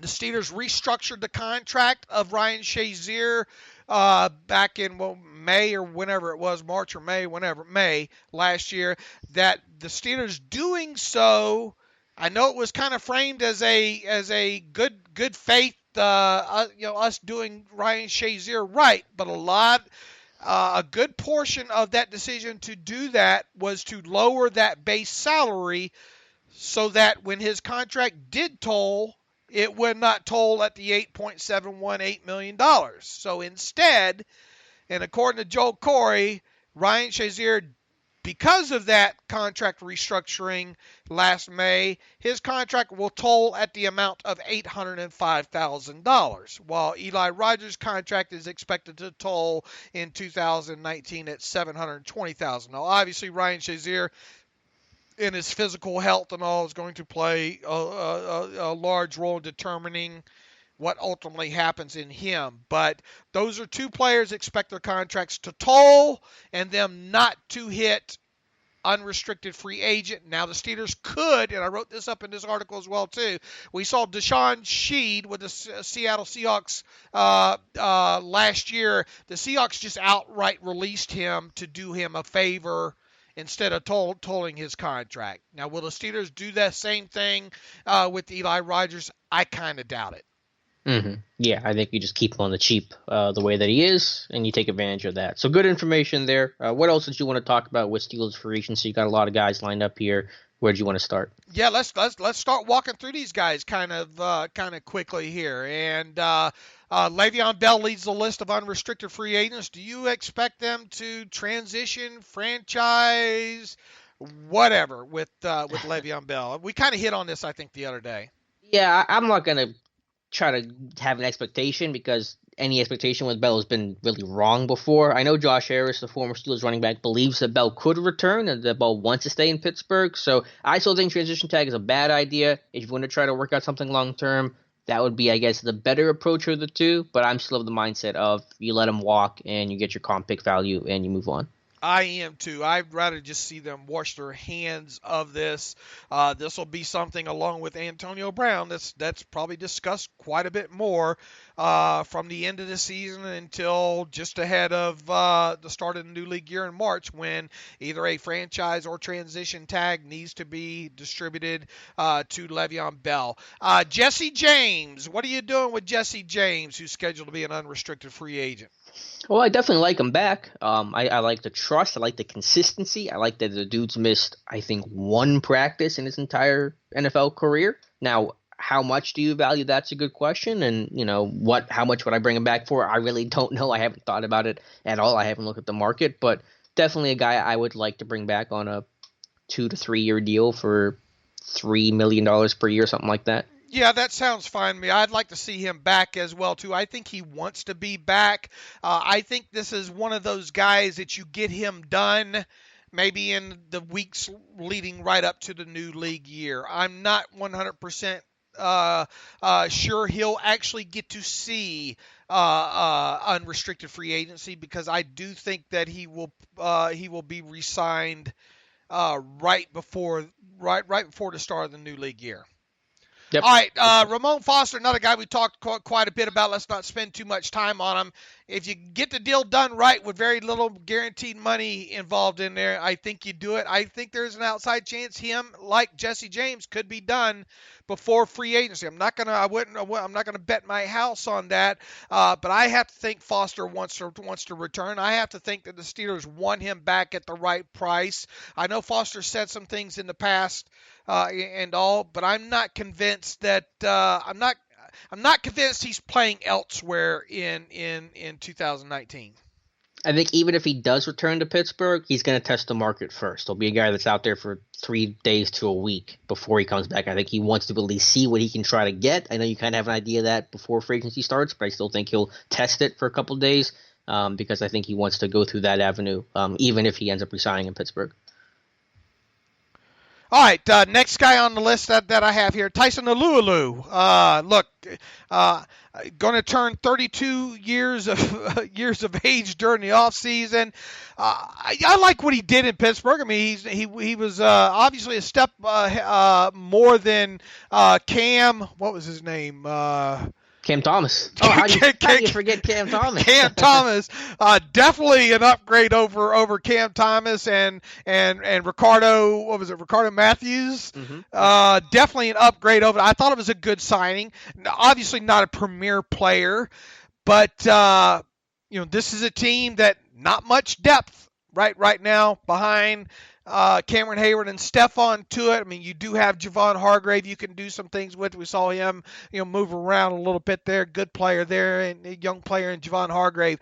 the Steelers restructured the contract of Ryan Shazier back in May or whenever it was, March or May last year, that the Steelers doing so, I know it was kind of framed as a good faith, us doing Ryan Shazier right, but a good portion of that decision to do that was to lower that base salary so that when his contract did toll, it would not toll at the $8.718 million. So instead, and according to Joel Corey, Ryan Shazier, because of that contract restructuring last May, his contract will toll at the amount of $805,000, while Eli Rogers' contract is expected to toll in 2019 at $720,000. Now, obviously, Ryan Shazier, in his physical health and all, is going to play a large role in determining what ultimately happens in him. But those are two players expect their contracts to toll and them not to hit unrestricted free agent. Now the Steelers could, and I wrote this up in this article as well too, we saw Deshaun Sheed with the Seattle Seahawks last year. The Seahawks just outright released him to do him a favor instead of tolling his contract. Now, will the Steelers do that same thing with Eli Rogers? I kind of doubt it. Mm-hmm. Yeah, I think you just keep him on the cheap the way that he is, and you take advantage of that. So good information there. What else did you want to talk about with Steelers free agency? You got a lot of guys lined up here. Where do you want to start? Yeah, let's start walking through these guys kind of quickly here. And Le'Veon Bell leads the list of unrestricted free agents. Do you expect them to transition, franchise, whatever with Le'Veon Bell? We kind of hit on this, I think, the other day. Yeah, I'm not gonna try to have an expectation because any expectation with Bell has been really wrong before. I know Josh Harris, the former Steelers running back, believes that Bell could return and that Bell wants to stay in Pittsburgh. So I still think transition tag is a bad idea. If you want to try to work out something long term, that would be, I guess, the better approach of the two. But I'm still of the mindset of you let him walk and you get your comp pick value and you move on. I am too. I'd rather just see them wash their hands of this. This will be something along with Antonio Brown that's probably discussed quite a bit more from the end of the season until just ahead of the start of the new league year in March, when either a franchise or transition tag needs to be distributed to Le'Veon Bell. Jesse James, what are you doing with Jesse James, who's scheduled to be an unrestricted free agent? Well, I definitely like him back. I like the trust. I like the consistency. I like that the dude's missed, I think, one practice in his entire NFL career. Now, how much do you value? That's a good question. And, how much would I bring him back for? I really don't know. I haven't thought about it at all. I haven't looked at the market. But definitely a guy I would like to bring back on a 2 to 3 year deal for $3 million per year, something like that. Yeah, that sounds fine to me. I'd like to see him back as well, too. I think he wants to be back. I think this is one of those guys that you get him done maybe in the weeks leading right up to the new league year. I'm not 100% sure he'll actually get to see unrestricted free agency, because I do think that he will be re-signed right before the start of the new league year. Yep. All right, Ramon Foster, another guy we talked quite a bit about. Let's not spend too much time on him. If you get the deal done right with very little guaranteed money involved in there, I think you do it. I think there's an outside chance him, like Jesse James, could be done before free agency. I'm not gonna bet my house on that, but I have to think Foster wants to return. I have to think that the Steelers want him back at the right price. I know Foster said some things in the past and all, but I'm not convinced that I'm not convinced he's playing elsewhere in 2019. I think even if he does return to Pittsburgh, he's going to test the market first. He'll be a guy that's out there for 3 days to a week before he comes back. I think he wants to at least see what he can try to get. I know you kind of have an idea of that before free agency starts, but I still think he'll test it for a couple of days because I think he wants to go through that avenue, even if he ends up resigning in Pittsburgh. All right, next guy on the list that I have here, Tyson Alualu. Going to turn 32 years of age during the offseason. I like what he did in Pittsburgh. I mean, he was obviously a step more than Cam. What was his name? Cam Thomas. Oh, how do you forget Cam Thomas? Cam Thomas, definitely an upgrade over Cam Thomas and Ricardo. What was it? Ricardo Matthews. Mm-hmm. Definitely an upgrade over. I thought it was a good signing. Obviously not a premier player, but this is a team that not much depth right now behind Cameron Hayward and Stephon Tuitt. I mean, you do have Javon Hargrave you can do some things with. We saw him, move around a little bit there. Good player there and a young player in Javon Hargrave.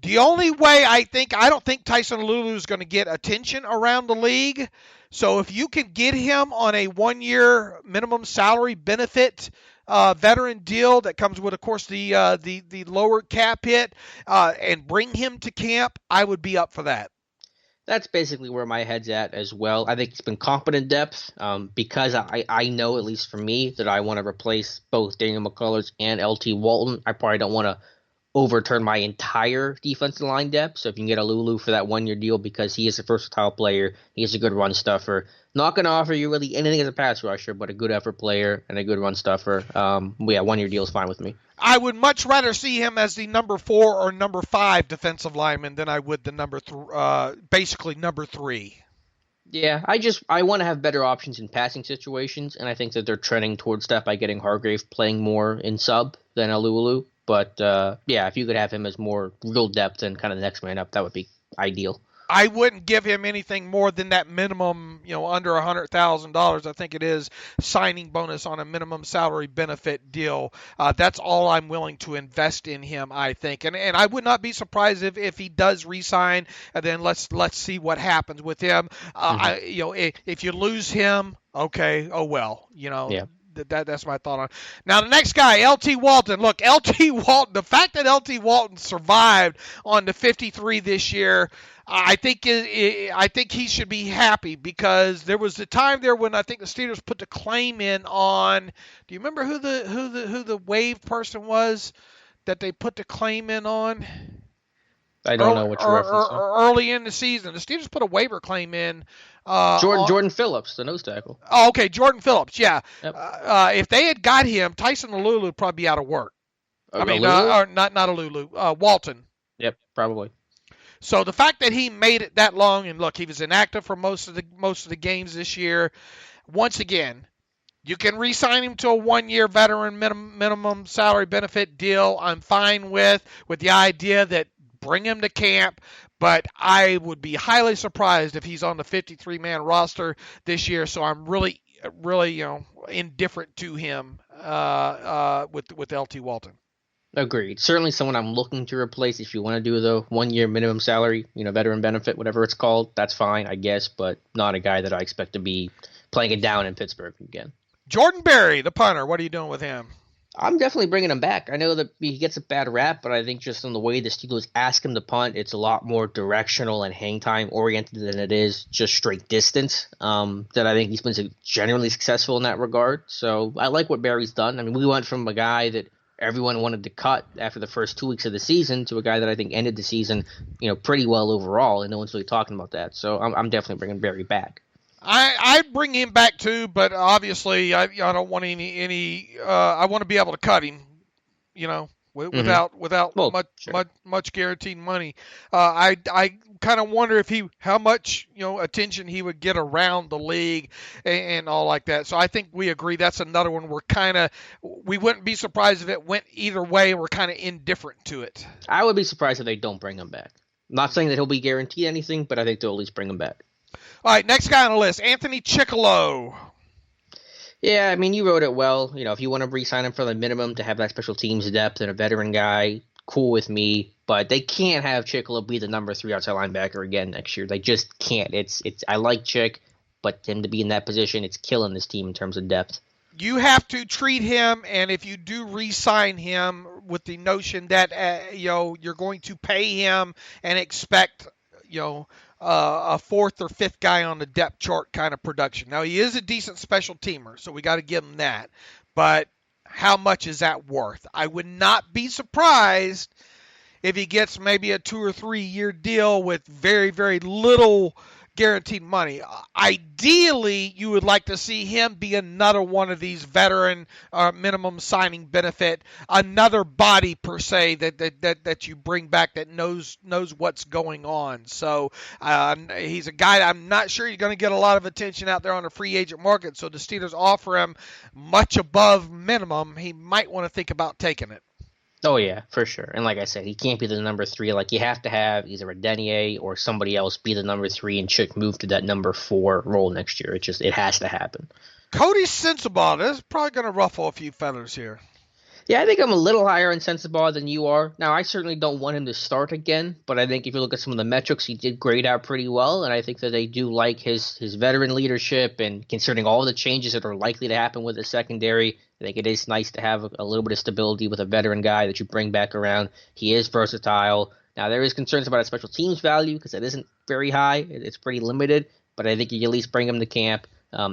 The only way I don't think Tyson Alualu is going to get attention around the league. So if you can get him on a 1-year minimum salary benefit veteran deal that comes with, of course, the lower cap hit and bring him to camp, I would be up for that. That's basically where my head's at as well. I think it's been competent depth because I know, at least for me, that I want to replace both Daniel McCullers and LT Walton. I probably don't want to overturn my entire defensive line depth. So if you can get a Lulu for that 1-year deal because he is a versatile player, he is a good run stuffer. Not going to offer you really anything as a pass rusher, but a good effort player and a good run stuffer. 1-year deal is fine with me. I would much rather see him as the number 4 or number 5 defensive lineman than I would the basically number 3. Yeah, I want to have better options in passing situations, and I think that they're trending towards that by getting Hargrave playing more in sub than Alualu. But if you could have him as more real depth and kind of the next man up, that would be ideal. I wouldn't give him anything more than that minimum, under $100,000. I think it is signing bonus on a minimum salary benefit deal. That's all I'm willing to invest in him, I think. And I would not be surprised if he does re-sign. And then let's see what happens with him. If you lose him, okay, oh well, Yeah. That's my thought on it. Now, the next guy, LT Walton. Look, LT Walton, the fact that LT Walton survived on the 53 this year, I think he should be happy because there was a time there when I think the Steelers put the claim in on. Do you remember who the wave person was that they put the claim in on? I don't know what you're referencing. Early in the season, the Steelers put a waiver claim in. Jordan Phillips, the nose tackle. Oh, okay, Jordan Phillips. Yeah. Yep. If they had got him, Tyson Alualu would probably be out of work. Not Alualu. Walton. Yep, probably. So the fact that he made it that long, and look, he was inactive for most of the games this year. Once again, you can re-sign him to a 1-year veteran minimum salary benefit deal. I'm fine with the idea that bring him to camp, but I would be highly surprised if he's on the 53-man roster this year. So I'm really indifferent to him with LT Walton. Agreed. Certainly someone I'm looking to replace. If you want to do the 1-year minimum salary, veteran benefit, whatever it's called, that's fine, I guess, but not a guy that I expect to be playing it down in Pittsburgh again. Jordan Berry, the punter, what are you doing with him? I'm definitely bringing him back. I know that he gets a bad rap, but I think just in the way the Steelers ask him to punt, it's a lot more directional and hang time oriented than it is just straight distance. That I think he's been generally successful in that regard. So I like what Barry's done. I mean, we went from a guy that everyone wanted to cut after the first 2 weeks of the season to a guy that I think ended the season, pretty well overall, and no one's really talking about that. So I'm definitely bringing Barry back. I bring him back too, but obviously I don't want any. I want to be able to cut him, without much guaranteed money. I kind of wonder how much attention he would get around the league and all like that. So I think we agree that's another one we wouldn't be surprised if it went either way. We're kind of indifferent to it. I would be surprised if they don't bring him back. I'm not saying that he'll be guaranteed anything, but I think they'll at least bring him back. All right, next guy on the list, Anthony Chickillo. Yeah, I mean, you wrote it well. If you want to re-sign him for the minimum to have that special teams depth and a veteran guy, cool with me. But they can't have Chickalo be the number 3 outside linebacker again next year. They just can't. I like Chick, but him to be in that position, it's killing this team in terms of depth. You have to treat him, and if you do re-sign him with the notion that you're going to pay him and expect a 4th or 5th guy on the depth chart kind of production. Now he is a decent special teamer, so we got to give him that. But how much is that worth? I would not be surprised if he gets maybe a 2 or 3 year deal with very, very little guaranteed money. Ideally, you would like to see him be another one of these veteran minimum signing benefit, another body per se that you bring back that knows what's going on. So he's a guy I'm not sure he's going to get a lot of attention out there on the free agent market. So the Steelers offer him much above minimum. He might want to think about taking it. Oh, yeah, for sure. And like I said, he can't be the number 3. Like, you have to have either a Denier or somebody else be the number 3 and Chick move to that number 4 role next year. It has to happen. Cody Sensabaugh, this is probably going to ruffle a few feathers here. Yeah, I think I'm a little higher in Sensabaugh than you are. Now, I certainly don't want him to start again, but I think if you look at some of the metrics, he did grade out pretty well, and I think that they do like his veteran leadership, and considering all the changes that are likely to happen with the secondary, I think it is nice to have a little bit of stability with a veteran guy that you bring back around. He is versatile. Now, there is concerns about his special teams value because it isn't very high. It's pretty limited, but I think you at least bring him to camp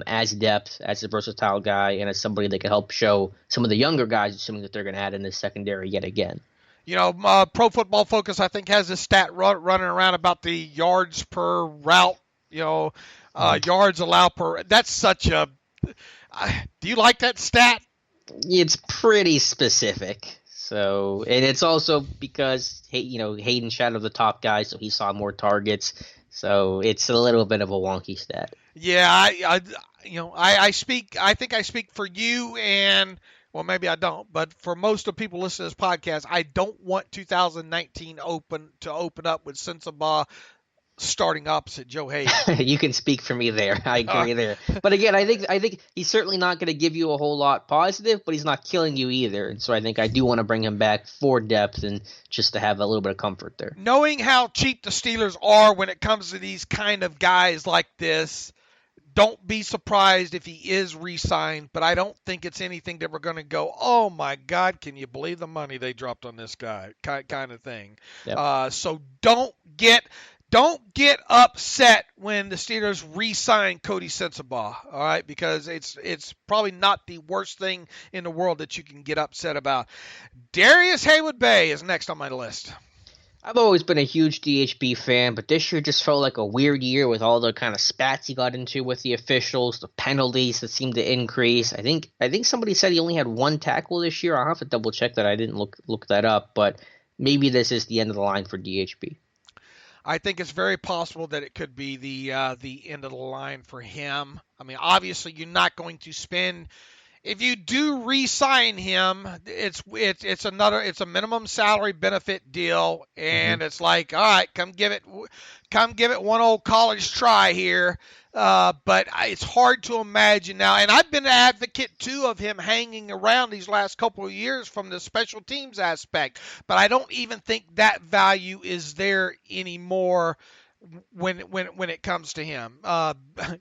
as depth, as a versatile guy, and as somebody that can help show some of the younger guys, assuming that they're going to add in this secondary yet again. Pro Football Focus, I think, has a stat running around about the yards per route, yards allowed per. That's such a do you like that stat? It's pretty specific. So, and it's also because, Hayden shadowed the top guy, so he saw more targets. So it's a little bit of a wonky stat. Yeah, I speak. I think I speak for you, and well, maybe I don't, but for most of people listening to this podcast, I don't want 2019 open up with Sensabaugh starting opposite Joe Hayden. You can speak for me there. I agree there. But again, I think he's certainly not going to give you a whole lot positive, but he's not killing you either. And so I think I do want to bring him back for depth and just to have a little bit of comfort there. Knowing how cheap the Steelers are when it comes to these kind of guys like this, don't be surprised if he is re-signed, but I don't think it's anything that we're going to go, oh my God, can you believe the money they dropped on this guy kind of thing. Yep. So don't get upset when the Steelers re-sign Cody Sensabaugh, all right? Because it's probably not the worst thing in the world that you can get upset about. Darius Haywood-Bay is next on my list. I've always been a huge DHB fan, but this year just felt like a weird year with all the kind of spats he got into with the officials, the penalties that seemed to increase. I think somebody said he only had 1 tackle this year. I'll have to double check that. I didn't look that up, but maybe this is the end of the line for DHB. I think it's very possible that it could be the end of the line for him. I mean, obviously, you're not going to spend. If you do re-sign him, it's a minimum salary benefit deal, and it's like, all right, come give it one old college try here. But it's hard to imagine now, and I've been an advocate too of him hanging around these last couple of years from the special teams aspect. But I don't even think that value is there anymore when it comes to him.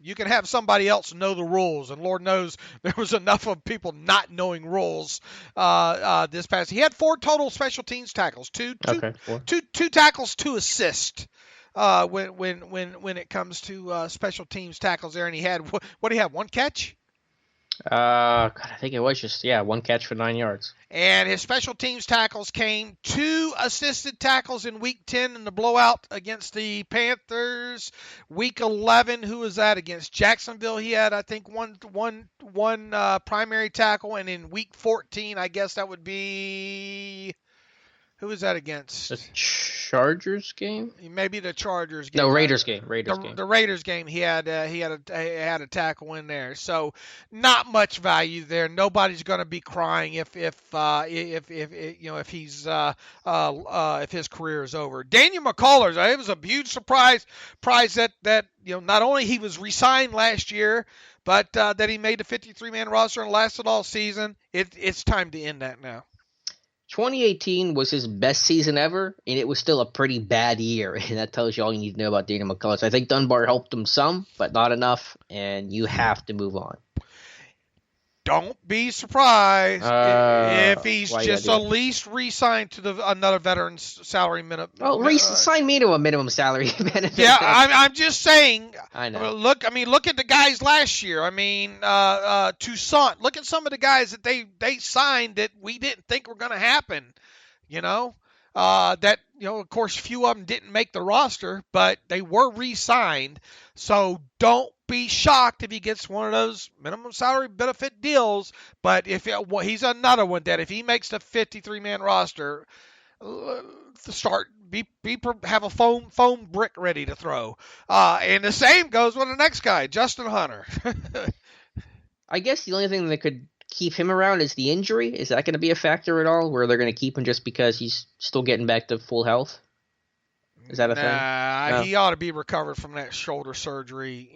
You can have somebody else know the rules, and Lord knows there was enough of people not knowing rules this past. He had 4 total special teams tackles, two tackles, 2 assists. When it comes to special teams tackles there, and he had what do you have? 1 catch? God, I think it was just 1 catch for 9 yards. And his special teams tackles came 2 assisted tackles in Week 10 in the blowout against the Panthers. Week 11, who was that against? Jacksonville. He had, I think, one primary tackle, and in Week 14, I guess that would be. Who was that against? The Chargers game? Maybe the Chargers game. No, Raiders game. The Raiders game. He had a tackle in there. So not much value there. Nobody's going to be crying if his career is over. Daniel McCullers, it was a huge surprise that not only he was re-signed last year, but that he made the 53-man roster and lasted all season. It's time to end that now. 2018 was his best season ever, and it was still a pretty bad year. And that tells you all you need to know about Daniel McCullers. I think Dunbar helped him some, but not enough, and you have to move on. Don't be surprised if he's just at least re-signed to another veteran's salary minimum. Well, sign me to a minimum salary benefit. Yeah, I'm just saying. I know. Look at the guys last year. I mean, Toussaint. Look at some of the guys that they signed that we didn't think were going to happen. Of course, few of them didn't make the roster, but they were re-signed. So don't be shocked if he gets one of those minimum salary benefit deals. But he's another one that if he makes the 53-man roster, have a foam brick ready to throw. And the same goes with the next guy, Justin Hunter. I guess the only thing that could keep him around is the injury. Is that going to be a factor at all, where they're going to keep him just because he's still getting back to full health? Is that a thing? No. He ought to be recovered from that shoulder surgery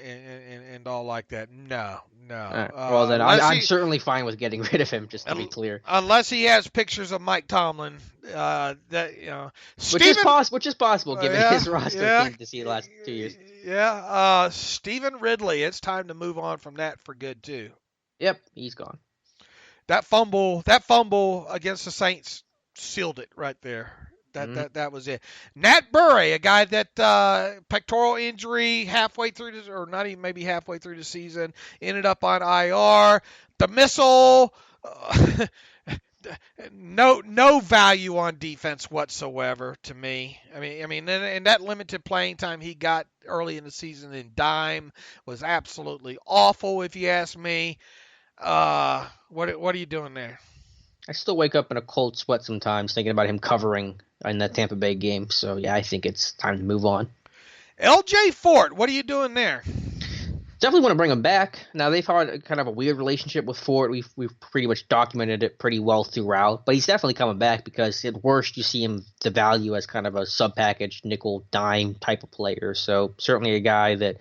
and all like that. No. Right. Well, then I'm certainly fine with getting rid of him, just to be clear. Unless he has pictures of Mike Tomlin, which is possible given his roster team to see the last 2 years. Yeah, Stephen Ridley. It's time to move on from that for good too. Yep, he's gone. That fumble against the Saints sealed it right there. That was it. Nat Burray, a guy that pectoral injury halfway through or not even maybe halfway through the season, ended up on IR. The missile, no value on defense whatsoever to me. I mean, and that limited playing time he got early in the season in dime was absolutely awful, if you ask me. What are you doing there? I still wake up in a cold sweat sometimes thinking about him covering in that Tampa Bay game. So, yeah, I think it's time to move on. LJ Fort, what are you doing there? Definitely want to bring him back. Now, they've had kind of a weird relationship with Fort. We've pretty much documented it pretty well throughout. But he's definitely coming back because at worst you see him the value as kind of a sub-package, nickel, dime type of player. So, certainly a guy that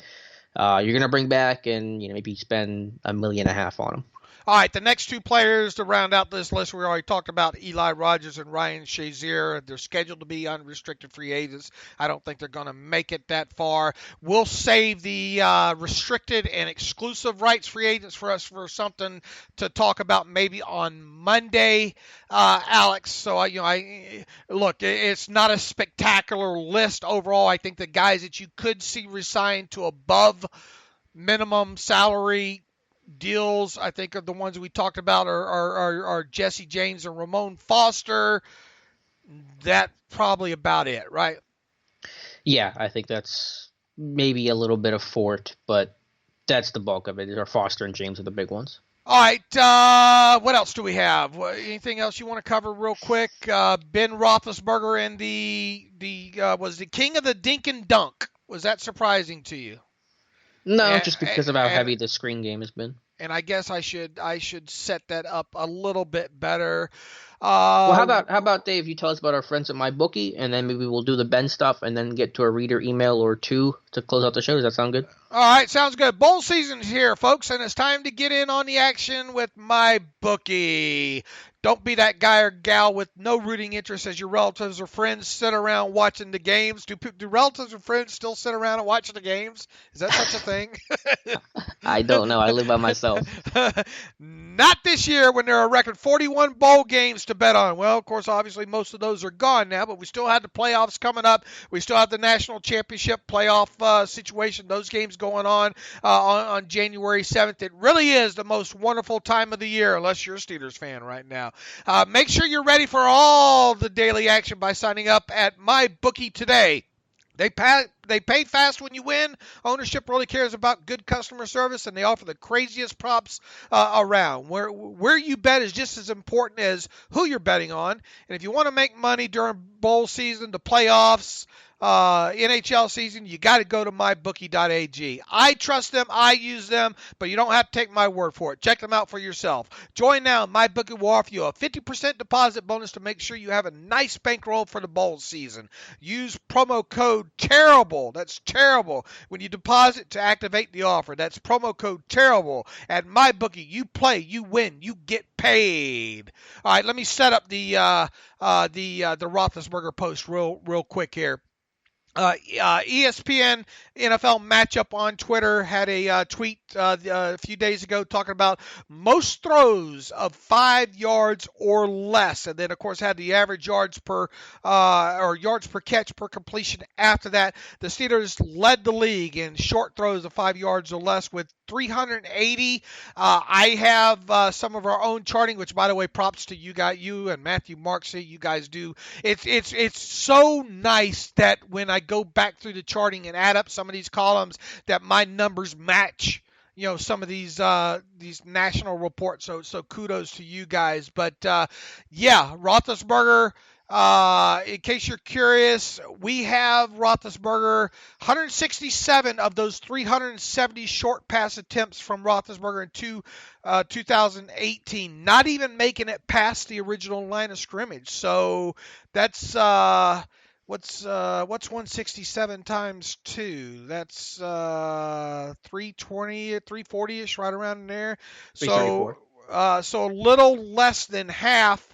you're going to bring back and maybe spend $1.5 million on him. All right, the next two players to round out this list, we already talked about Eli Rogers and Ryan Shazier. They're scheduled to be unrestricted free agents. I don't think they're going to make it that far. We'll save the restricted and exclusive rights free agents for us for something to talk about maybe on Monday, Alex. So, look, it's not a spectacular list overall. I think the guys that you could see resigned to above minimum salary deals, I think, of the ones we talked about are Jesse James and Ramon Foster. That's probably about it, right? Yeah, I think that's maybe a little bit of Fort, but that's the bulk of it. Are Foster and James are the big ones. All right, what else do we have? Anything else you want to cover real quick? Ben Roethlisberger and was the king of the dink and dunk. Was that surprising to you? No, just because of how heavy the screen game has been. And I guess I should set that up a little bit better. Well, how about Dave? You tell us about our friends at MyBookie, and then maybe we'll do the Ben stuff, and then get to a reader email or two to close out the show. Does that sound good? All right, sounds good. Bowl season's here, folks, and it's time to get in on the action with MyBookie. Don't be that guy or gal with no rooting interest as your relatives or friends sit around watching the games. Do relatives or friends still sit around and watch the games? Is that such a thing? I don't know. I live by myself. Not this year when there are a record 41 bowl games to bet on. Well, of course, obviously most of those are gone now, but we still have the playoffs coming up. We still have the national championship playoff situation. Those games going on January 7th. It really is the most wonderful time of the year, unless you're a Steelers fan right now. Make sure you're ready for all the daily action by signing up at MyBookie today. They pay fast when you win. Ownership really cares about good customer service, and they offer the craziest props around. Where you bet is just as important as who you're betting on. And if you want to make money during bowl season, the playoffs, NHL season, you got to go to mybookie.ag. I trust them. I use them, but you don't have to take my word for it. Check them out for yourself. Join now. MyBookie will offer you a 50% deposit bonus to make sure you have a nice bankroll for the bowl season. Use promo code TERRIBLE. That's terrible. When you deposit to activate the offer, that's promo code TERRIBLE. At MyBookie, you play, you win, you get paid. All right, let me set up the Roethlisberger post real quick here. ESPN NFL matchup on Twitter had a tweet a few days ago talking about most throws of 5 yards or less, and then of course had the average yards per yards per catch per completion. After that, the Steelers led the league in short throws of 5 yards or less with 380. I have some of our own charting, which by the way, props to you and Matthew Marksy. You guys do. It's so nice that when I go back through the charting and add up some of these columns, that my numbers match, some of these national reports. So kudos to you guys. But yeah, Roethlisberger. In case you're curious, we have Roethlisberger, 167 of those 370 short pass attempts from Roethlisberger in 2018, not even making it past the original line of scrimmage. So that's what's 167 times 2? That's 320, 340ish, right around in there. So a little less than half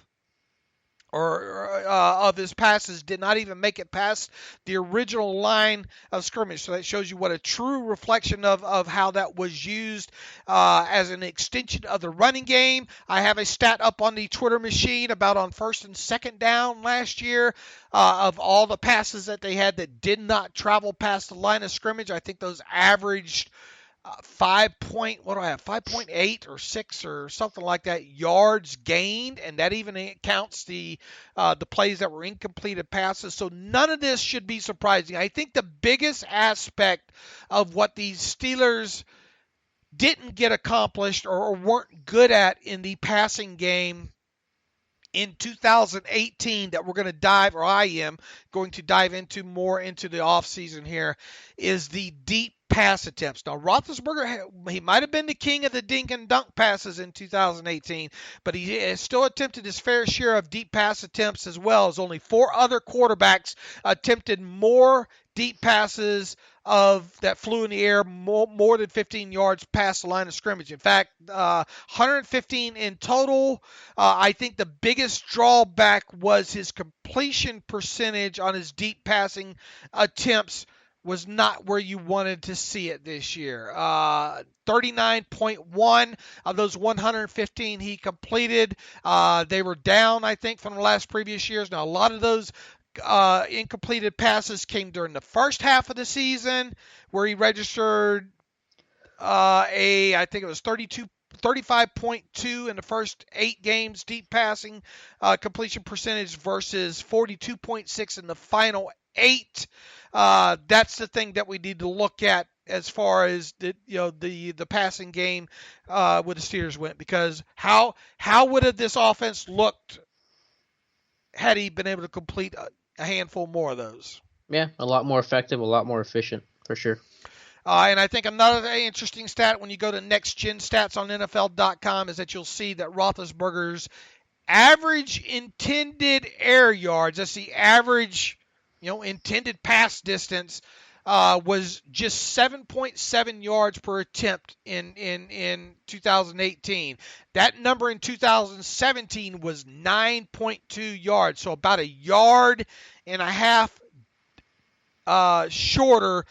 of his passes did not even make it past the original line of scrimmage. So that shows you what a true reflection of how that was used as an extension of the running game. I have a stat up on the Twitter machine about on first and second down last year of all the passes that they had that did not travel past the line of scrimmage. I think those averaged 5.8 or 6 or something like that yards gained, and that even counts the plays that were incompleted passes. So none of this should be surprising. I think the biggest aspect of what these Steelers didn't get accomplished or weren't good at in the passing game in 2018 that we're going to dive, or I am going to dive into more into the offseason here, is the deep pass attempts. Now, Roethlisberger, he might have been the king of the dink and dunk passes in 2018, but he has still attempted his fair share of deep pass attempts as well, as only 4 other quarterbacks attempted more deep passes that flew in the air more than 15 yards past the line of scrimmage. In fact, 115 in total. I think the biggest drawback was his completion percentage on his deep passing attempts was not where you wanted to see it this year. 39.1 of those 115 he completed. They were down, I think, from the last previous years. Now, a lot of those incompleted passes came during the first half of the season, where he registered I think it was 35.2 in the first 8 games deep passing completion percentage versus 42.6 in the final 8. That's the thing that we need to look at as far as the passing game with the Steelers went, because how would have this offense looked had he been able to complete a handful more of those? Yeah, a lot more effective, a lot more efficient, for sure. And I think another interesting stat when you go to Next Gen Stats on NFL.com is that you'll see that Roethlisberger's average intended air yards, that's the average intended pass distance, was just 7.7 yards per attempt in 2018. That number in 2017 was 9.2 yards, so about a yard and a half shorter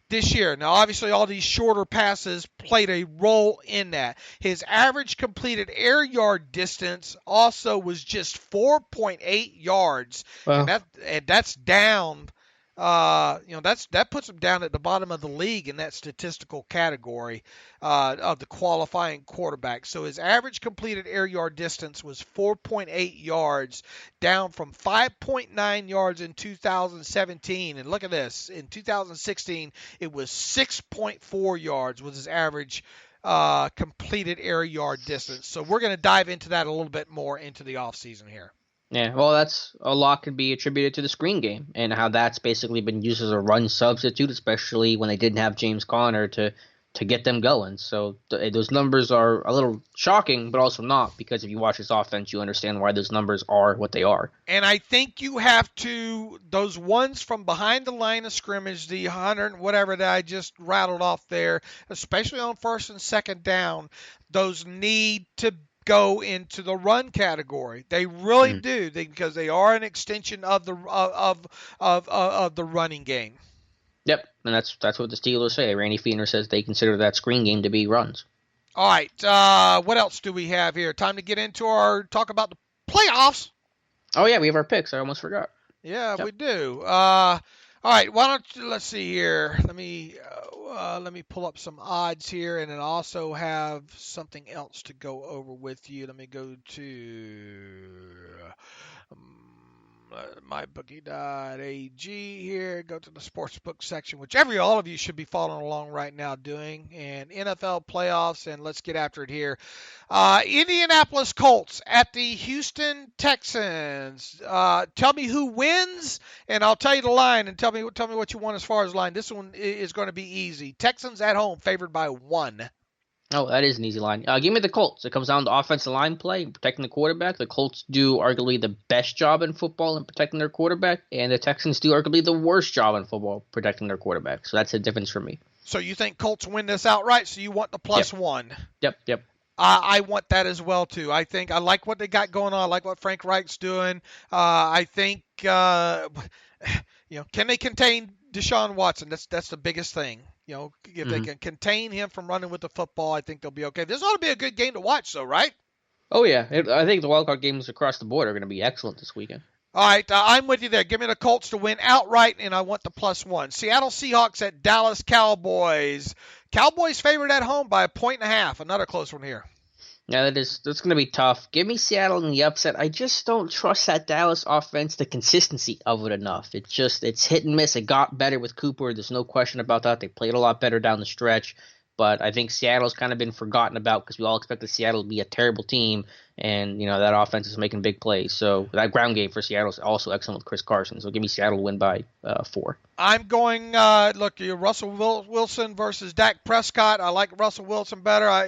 this year. Now, obviously, all these shorter passes played a role in that. His average completed air yard distance also was just 4.8 yards. Wow. And that's down. That puts him down at the bottom of the league in that statistical category of the qualifying quarterback. So his average completed air yard distance was 4.8 yards, down from 5.9 yards in 2017. And look at this. In 2016, it was 6.4 yards was his average completed air yard distance. So we're going to dive into that a little bit more into the offseason here. Yeah, well, that's a lot could be attributed to the screen game and how that's basically been used as a run substitute, especially when they didn't have James Conner to get them going. So those numbers are a little shocking, but also not, because if you watch this offense, you understand why those numbers are what they are. And I think you have to, those ones from behind the line of scrimmage, the 100 whatever that I just rattled off there, especially on first and second down, those need to go into the run category. They really do, because they are an extension of the of the running game. Yep, and that's what the Steelers say. Randy Fichtner says they consider that screen game to be runs. All right, what else do we have here? Time to get into talk about the playoffs. Oh yeah, we have our picks. I almost forgot. Yeah, yep. We do. All right, let's see here. Let me pull up some odds here, and then also have something else to go over with you. Let me go to mybookie.ag here. Go to the sportsbook section, which all of you should be following along right now doing, and NFL playoffs, and let's get after it here. Indianapolis Colts at the Houston Texans. Tell me who wins, and I'll tell you the line, and tell me what you want as far as line. This one is going to be easy. Texans at home, favored by 1. Oh, that is an easy line. Give me the Colts. It comes down to offensive line play and protecting the quarterback. The Colts do arguably the best job in football in protecting their quarterback, and the Texans do arguably the worst job in football protecting their quarterback. So that's the difference for me. So you think Colts win this outright, so you want the +1. Yep. I want that as well, too. I think I like what they got going on. I like what Frank Reich's doing. I think, can they contain Deshaun Watson? That's the biggest thing. If they can contain him from running with the football, I think they'll be okay. This ought to be a good game to watch, though, right? Oh, yeah. I think the wildcard games across the board are going to be excellent this weekend. All right, I'm with you there. Give me the Colts to win outright, and I want the +1. Seattle Seahawks at Dallas Cowboys. Cowboys favored at home by 1.5. Another close one here. Yeah, that's going to be tough. Give me Seattle in the upset. I just don't trust that Dallas offense, the consistency of it enough. It's hit and miss. It got better with Cooper. There's no question about that. They played a lot better down the stretch. But I think Seattle's kind of been forgotten about because we all expected Seattle to be a terrible team, and that offense is making big plays. So that ground game for Seattle is also excellent with Chris Carson. So give me Seattle to win by 4. I'm going, Russell Wilson versus Dak Prescott. I like Russell Wilson better.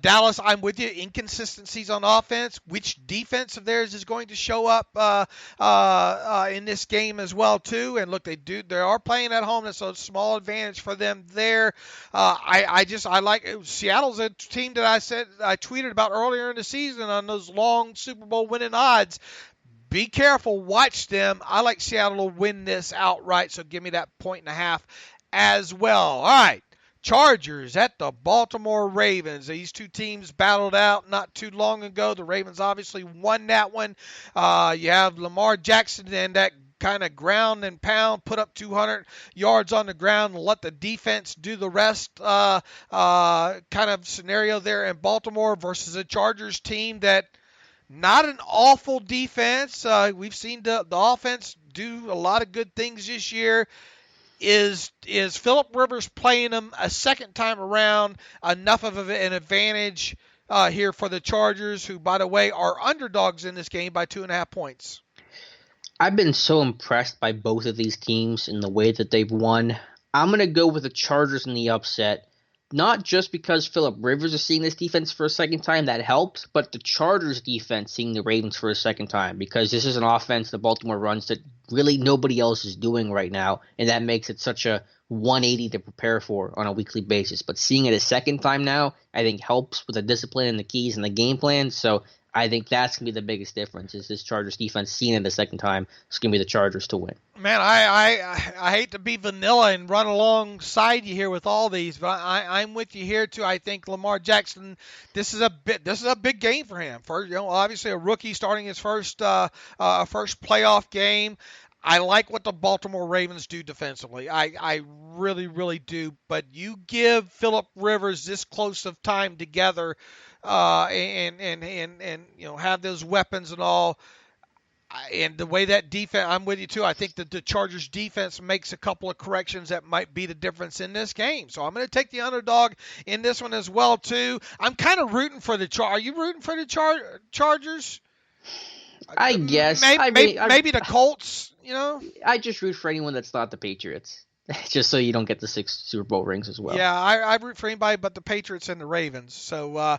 Dallas, I'm with you. Inconsistencies on offense. Which defense of theirs is going to show up in this game as well, too? And look, they are playing at home. That's a small advantage for them there. I like Seattle's a team that I tweeted about earlier in the season on those long Super Bowl winning odds. Be careful. Watch them. I like Seattle to win this outright, so give me that 1.5 as well. All right. Chargers at the Baltimore Ravens. These two teams battled out not too long ago. The Ravens obviously won that one. You have Lamar Jackson and that kind of ground and pound, put up 200 yards on the ground and let the defense do the rest kind of scenario there in Baltimore versus a Chargers team that not an awful defense. We've seen the offense do a lot of good things this year. Is Phillip Rivers playing them a second time around enough of an advantage here for the Chargers, who, by the way, are underdogs in this game by 2.5 points? I've been so impressed by both of these teams in the way that they've won. I'm going to go with the Chargers in the upset. Not just because Phillip Rivers is seeing this defense for a second time, that helps, but the Chargers defense seeing the Ravens for a second time, because this is an offense that Baltimore runs that really nobody else is doing right now, and that makes it such a 180 to prepare for on a weekly basis. But seeing it a second time now, I think helps with the discipline and the keys and the game plan. So I think that's going to be the biggest difference, is this Chargers defense seeing it a second time. It's going to be the Chargers to win. Man, I hate to be vanilla and run alongside you here with all these, but I'm with you here too. I think Lamar Jackson, this is a big game for him. Obviously a rookie starting his first playoff game. I like what the Baltimore Ravens do defensively. I really, really do. But you give Phillip Rivers this close of time together, and have those weapons and all. And the way that defense, I'm with you too. I think that the Chargers defense makes a couple of corrections that might be the difference in this game. So I'm going to take the underdog in this one as well too. I'm kind of rooting for the Are you rooting for the Chargers? I guess. Maybe the Colts, I just root for anyone that's not the Patriots. Just so you don't get the 6 Super Bowl rings as well. Yeah, I root for anybody but the Patriots and the Ravens. So I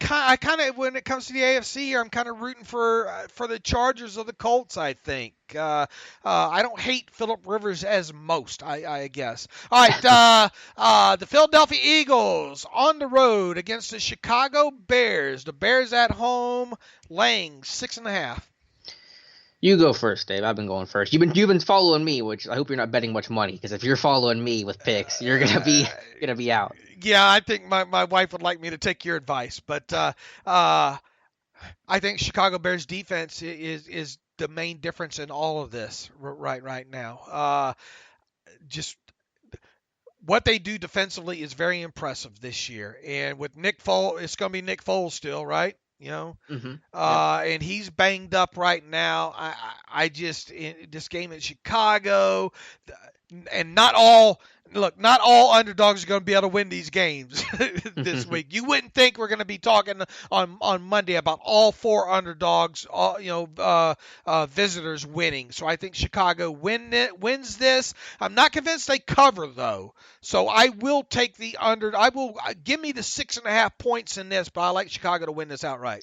kind of when it comes to the AFC here, I'm kind of rooting for the Chargers or the Colts. I think I don't hate Phillip Rivers as most. I guess. All right, the Philadelphia Eagles on the road against the Chicago Bears. The Bears at home, laying 6.5. You go first, Dave. I've been going first. You've been following me, which I hope you're not betting much money, because if you're following me with picks, you're gonna be out. Yeah, I think my wife would like me to take your advice, but I think Chicago Bears defense is the main difference in all of this right now. Just what they do defensively is very impressive this year, and with Nick Foles, it's going to be Nick Foles still, right? Mm-hmm. And he's banged up right now. I just in this game in Chicago, and not all underdogs are going to be able to win these games this week. You wouldn't think we're going to be talking on Monday about all 4 underdogs, visitors winning. So I think Chicago wins this. I'm not convinced they cover though. So I will take the under. I will give me the 6.5 points in this, but I like Chicago to win this outright.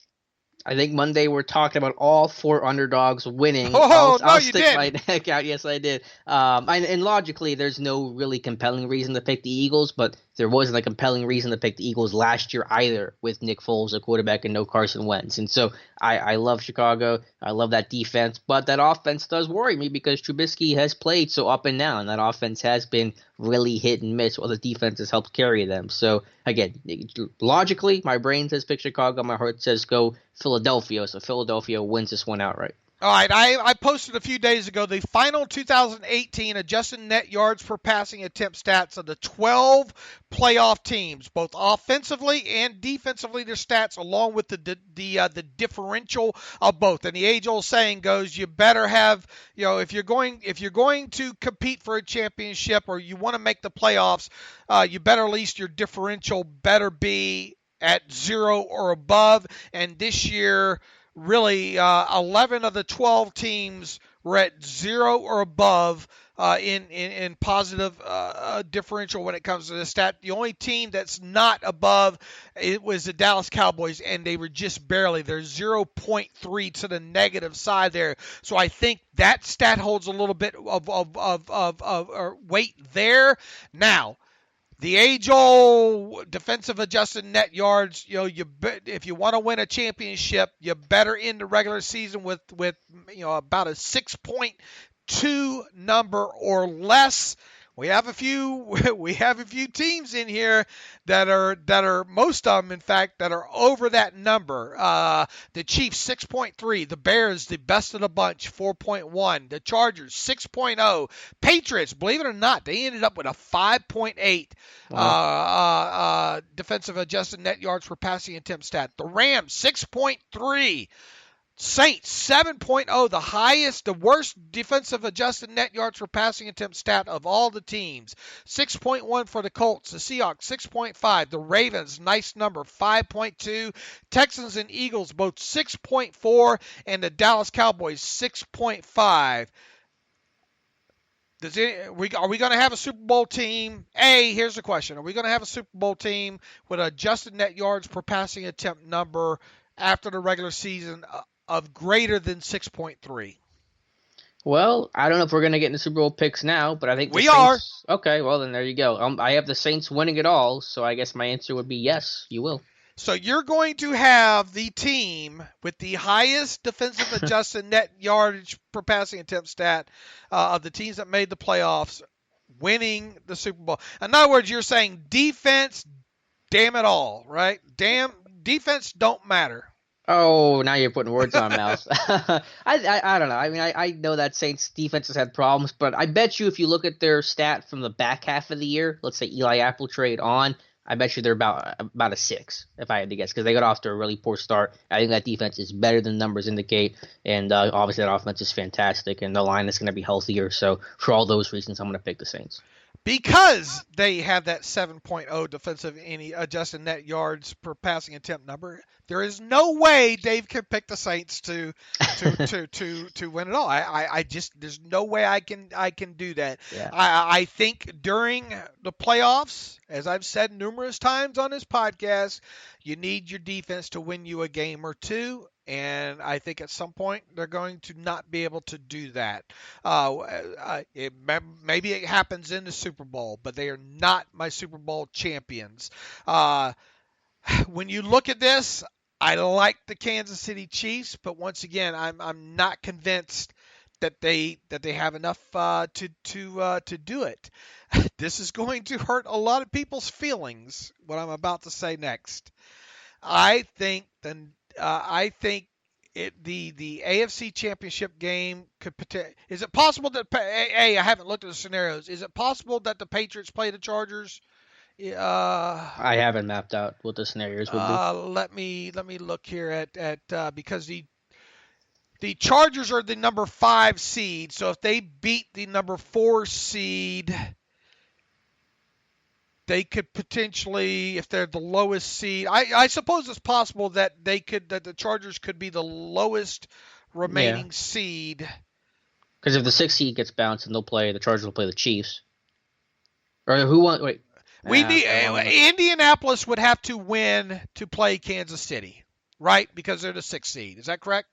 I think Monday we're talking about all 4 underdogs winning. Oh, I'll you stick did. my neck out. Yes, I did. And logically, there's no really compelling reason to pick the Eagles, but there wasn't a compelling reason to pick the Eagles last year either, with Nick Foles, a quarterback, and no Carson Wentz. And so I love Chicago. I love that defense, but that offense does worry me because Trubisky has played so up and down. That offense has been really hit and miss while the defense has helped carry them. So again, logically, my brain says pick Chicago. My heart says go Philadelphia. So Philadelphia wins this one outright. All right, I posted a few days ago the final 2018 adjusted net yards per passing attempt stats of the 12 playoff teams, both offensively and defensively. Their stats, along with the differential of both. And the age-old saying goes, you better have, if you're going to compete for a championship or you want to make the playoffs, you better at least your differential better be at 0 or above. And this year, really, 11 of the 12 teams were at 0 or above in positive differential when it comes to the stat. The only team that's not above it was the Dallas Cowboys, and they were just barely. They're 0.3 to the negative side there. So I think that stat holds a little bit of weight there. Now, the age-old defensive adjusted net yards, if you want to win a championship, you better end the regular season with about a 6.2 number or less. We have a few teams in here that are most of them, in fact, that are over that number. The Chiefs 6.3, the Bears the best of the bunch 4.1, the Chargers 6.0, Patriots, believe it or not, they ended up with a 5.8 defensive adjusted net yards per passing attempt stat. The Rams 6.3. Saints 7.0, the worst defensive adjusted net yards per passing attempt stat of all the teams. 6.1 for the Colts, the Seahawks 6.5, the Ravens, nice number, 5.2, Texans and Eagles both 6.4, and the Dallas Cowboys 6.5. Are we going to have a Super Bowl team? Here's the question. Are we going to have a Super Bowl team with an adjusted net yards per passing attempt number after the regular season of greater than 6.3? Well, I don't know if we're going to get into Super Bowl picks now, but I think we are. Okay, well, then there you go. I have the Saints winning it all, so I guess my answer would be yes, you will. So you're going to have the team with the highest defensive adjusted net yardage per passing attempt stat of the teams that made the playoffs winning the Super Bowl. In other words, you're saying defense, damn it all, right? Defense don't matter. Oh, now you're putting words in my mouth. I don't know. I mean, I know that Saints defense has had problems, but I bet you if you look at their stat from the back half of the year, let's say Eli Apple trade on, I bet you they're about a 6 if I had to guess, because they got off to a really poor start. I think that defense is better than numbers indicate, and obviously that offense is fantastic, and the line is going to be healthier. So for all those reasons, I'm going to pick the Saints. Because they have that 7.0 defensive adjusted net yards per passing attempt number, there is no way Dave can pick the Saints to win it all. I just, there's no way I can do that. Yeah. I think during the playoffs, as I've said numerous times on this podcast, you need your defense to win you a game or two. And I think at some point they're going to not be able to do that. Maybe it happens in the Super Bowl, but they are not my Super Bowl champions. When you look at this, I like the Kansas City Chiefs, but once again, I'm not convinced that they have enough to do it. This is going to hurt a lot of people's feelings. What I'm about to say next. I think the AFC Championship game could potentially. Is it possible that I haven't looked at the scenarios. Is it possible that the Patriots play the Chargers? I haven't mapped out what the scenarios would be. Let me look here at because the Chargers are the number 5 seed. So if they beat the number 4 seed, they could potentially, if they're the lowest seed, I suppose it's possible that the Chargers could be the lowest remaining seed. Because if the 6th seed gets bounced, and the Chargers will play the Chiefs. Or who won? Wait. Indianapolis would have to win to play Kansas City, right? Because they're the 6th seed. Is that correct?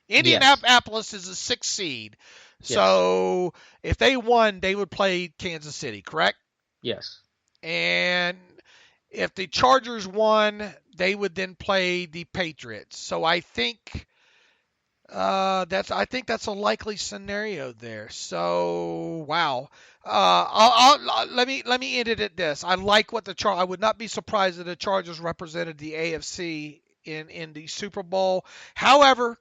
Indianapolis is the 6th seed. So if they won, they would play Kansas City, correct? Yes. And if the Chargers won, they would then play the Patriots. So I think that's a likely scenario there. So wow. Let me end it at this. I like what I would not be surprised if the Chargers represented the AFC in the Super Bowl. However,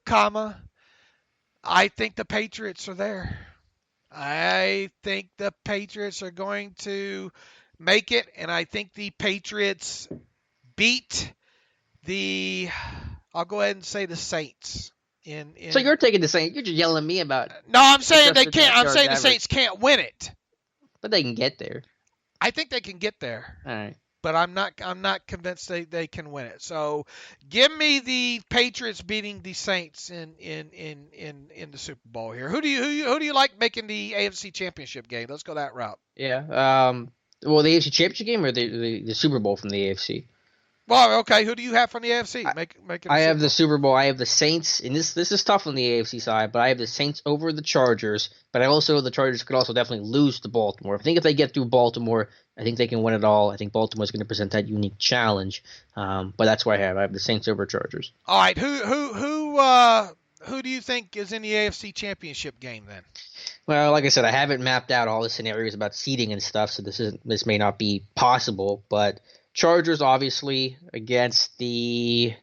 I think the Patriots are there. I think the Patriots are going to make it, and I think the Patriots beat I'll go ahead and say the Saints. So you're taking the Saints. You're just yelling at me about. No, I'm saying they can't. I'm saying the Saints can't win it. But they can get there. I think they can get there. All right. But I'm not convinced they can win it. So give me the Patriots beating the Saints in the Super Bowl here. Who do you like making the AFC Championship game? Let's go that route. Yeah. Well, the AFC Championship game or the Super Bowl from the AFC? Well, okay. Who do you have from the AFC? I have the Super Bowl. I have the Saints, and this is tough on the AFC side, but I have the Saints over the Chargers. But I also the Chargers could also definitely lose to Baltimore. I think if they get through Baltimore, I think they can win it all. I think Baltimore is going to present that unique challenge. But that's what I have. I have the Saints over Chargers. All right. Who do you think is in the AFC Championship game then? Well, like I said, I haven't mapped out all the scenarios about seeding and stuff, so this may not be possible, but Chargers obviously against the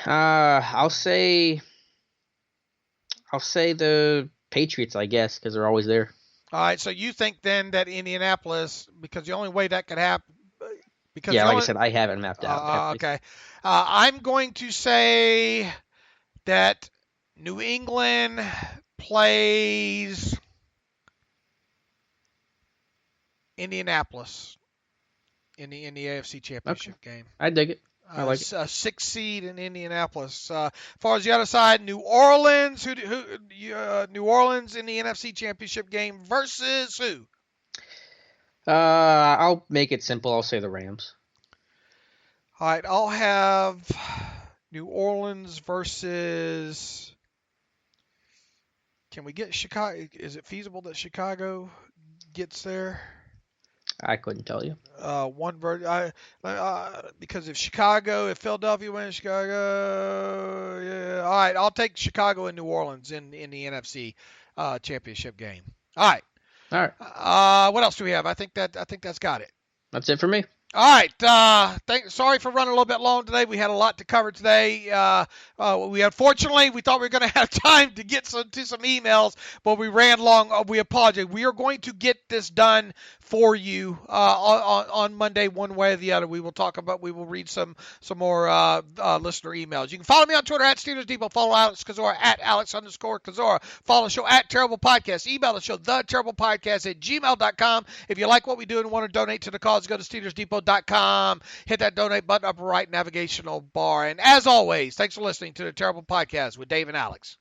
I'll say the Patriots, I guess, because they're always there. All right, so you think then that Indianapolis, because the only way that could happen, because I said, I haven't mapped out. Okay, I'm going to say that New England plays Indianapolis in the AFC Championship game. I dig it. I like it. A 6th seed in Indianapolis. As far as the other side, New Orleans. New Orleans in the NFC Championship game versus who? I'll make it simple. I'll say the Rams. All right, I'll have New Orleans versus. Can we get Chicago? Is it feasible that Chicago gets there? I couldn't tell you. Because if Philadelphia wins, Chicago, yeah. All right, I'll take Chicago and New Orleans in the NFC championship game. All right. What else do we have? I think that's got it. That's it for me. All right. Sorry for running a little bit long today. We had a lot to cover today. Unfortunately, we thought we were going to have time to get to some emails, but we ran long. We apologize. We are going to get this done for you on Monday, one way or the other. We will read some more listener emails. You can follow me on Twitter at Steelers Depot. Follow Alex Kozora at Alex_Kozora. Follow the show at Terrible Podcast. Email the show, theterriblepodcast@gmail.com. If you like what we do and want to donate to the cause, go to SteelersDepot.com. Hit that donate button upper right navigational bar. And as always, thanks for listening to the Terrible Podcast with Dave and Alex.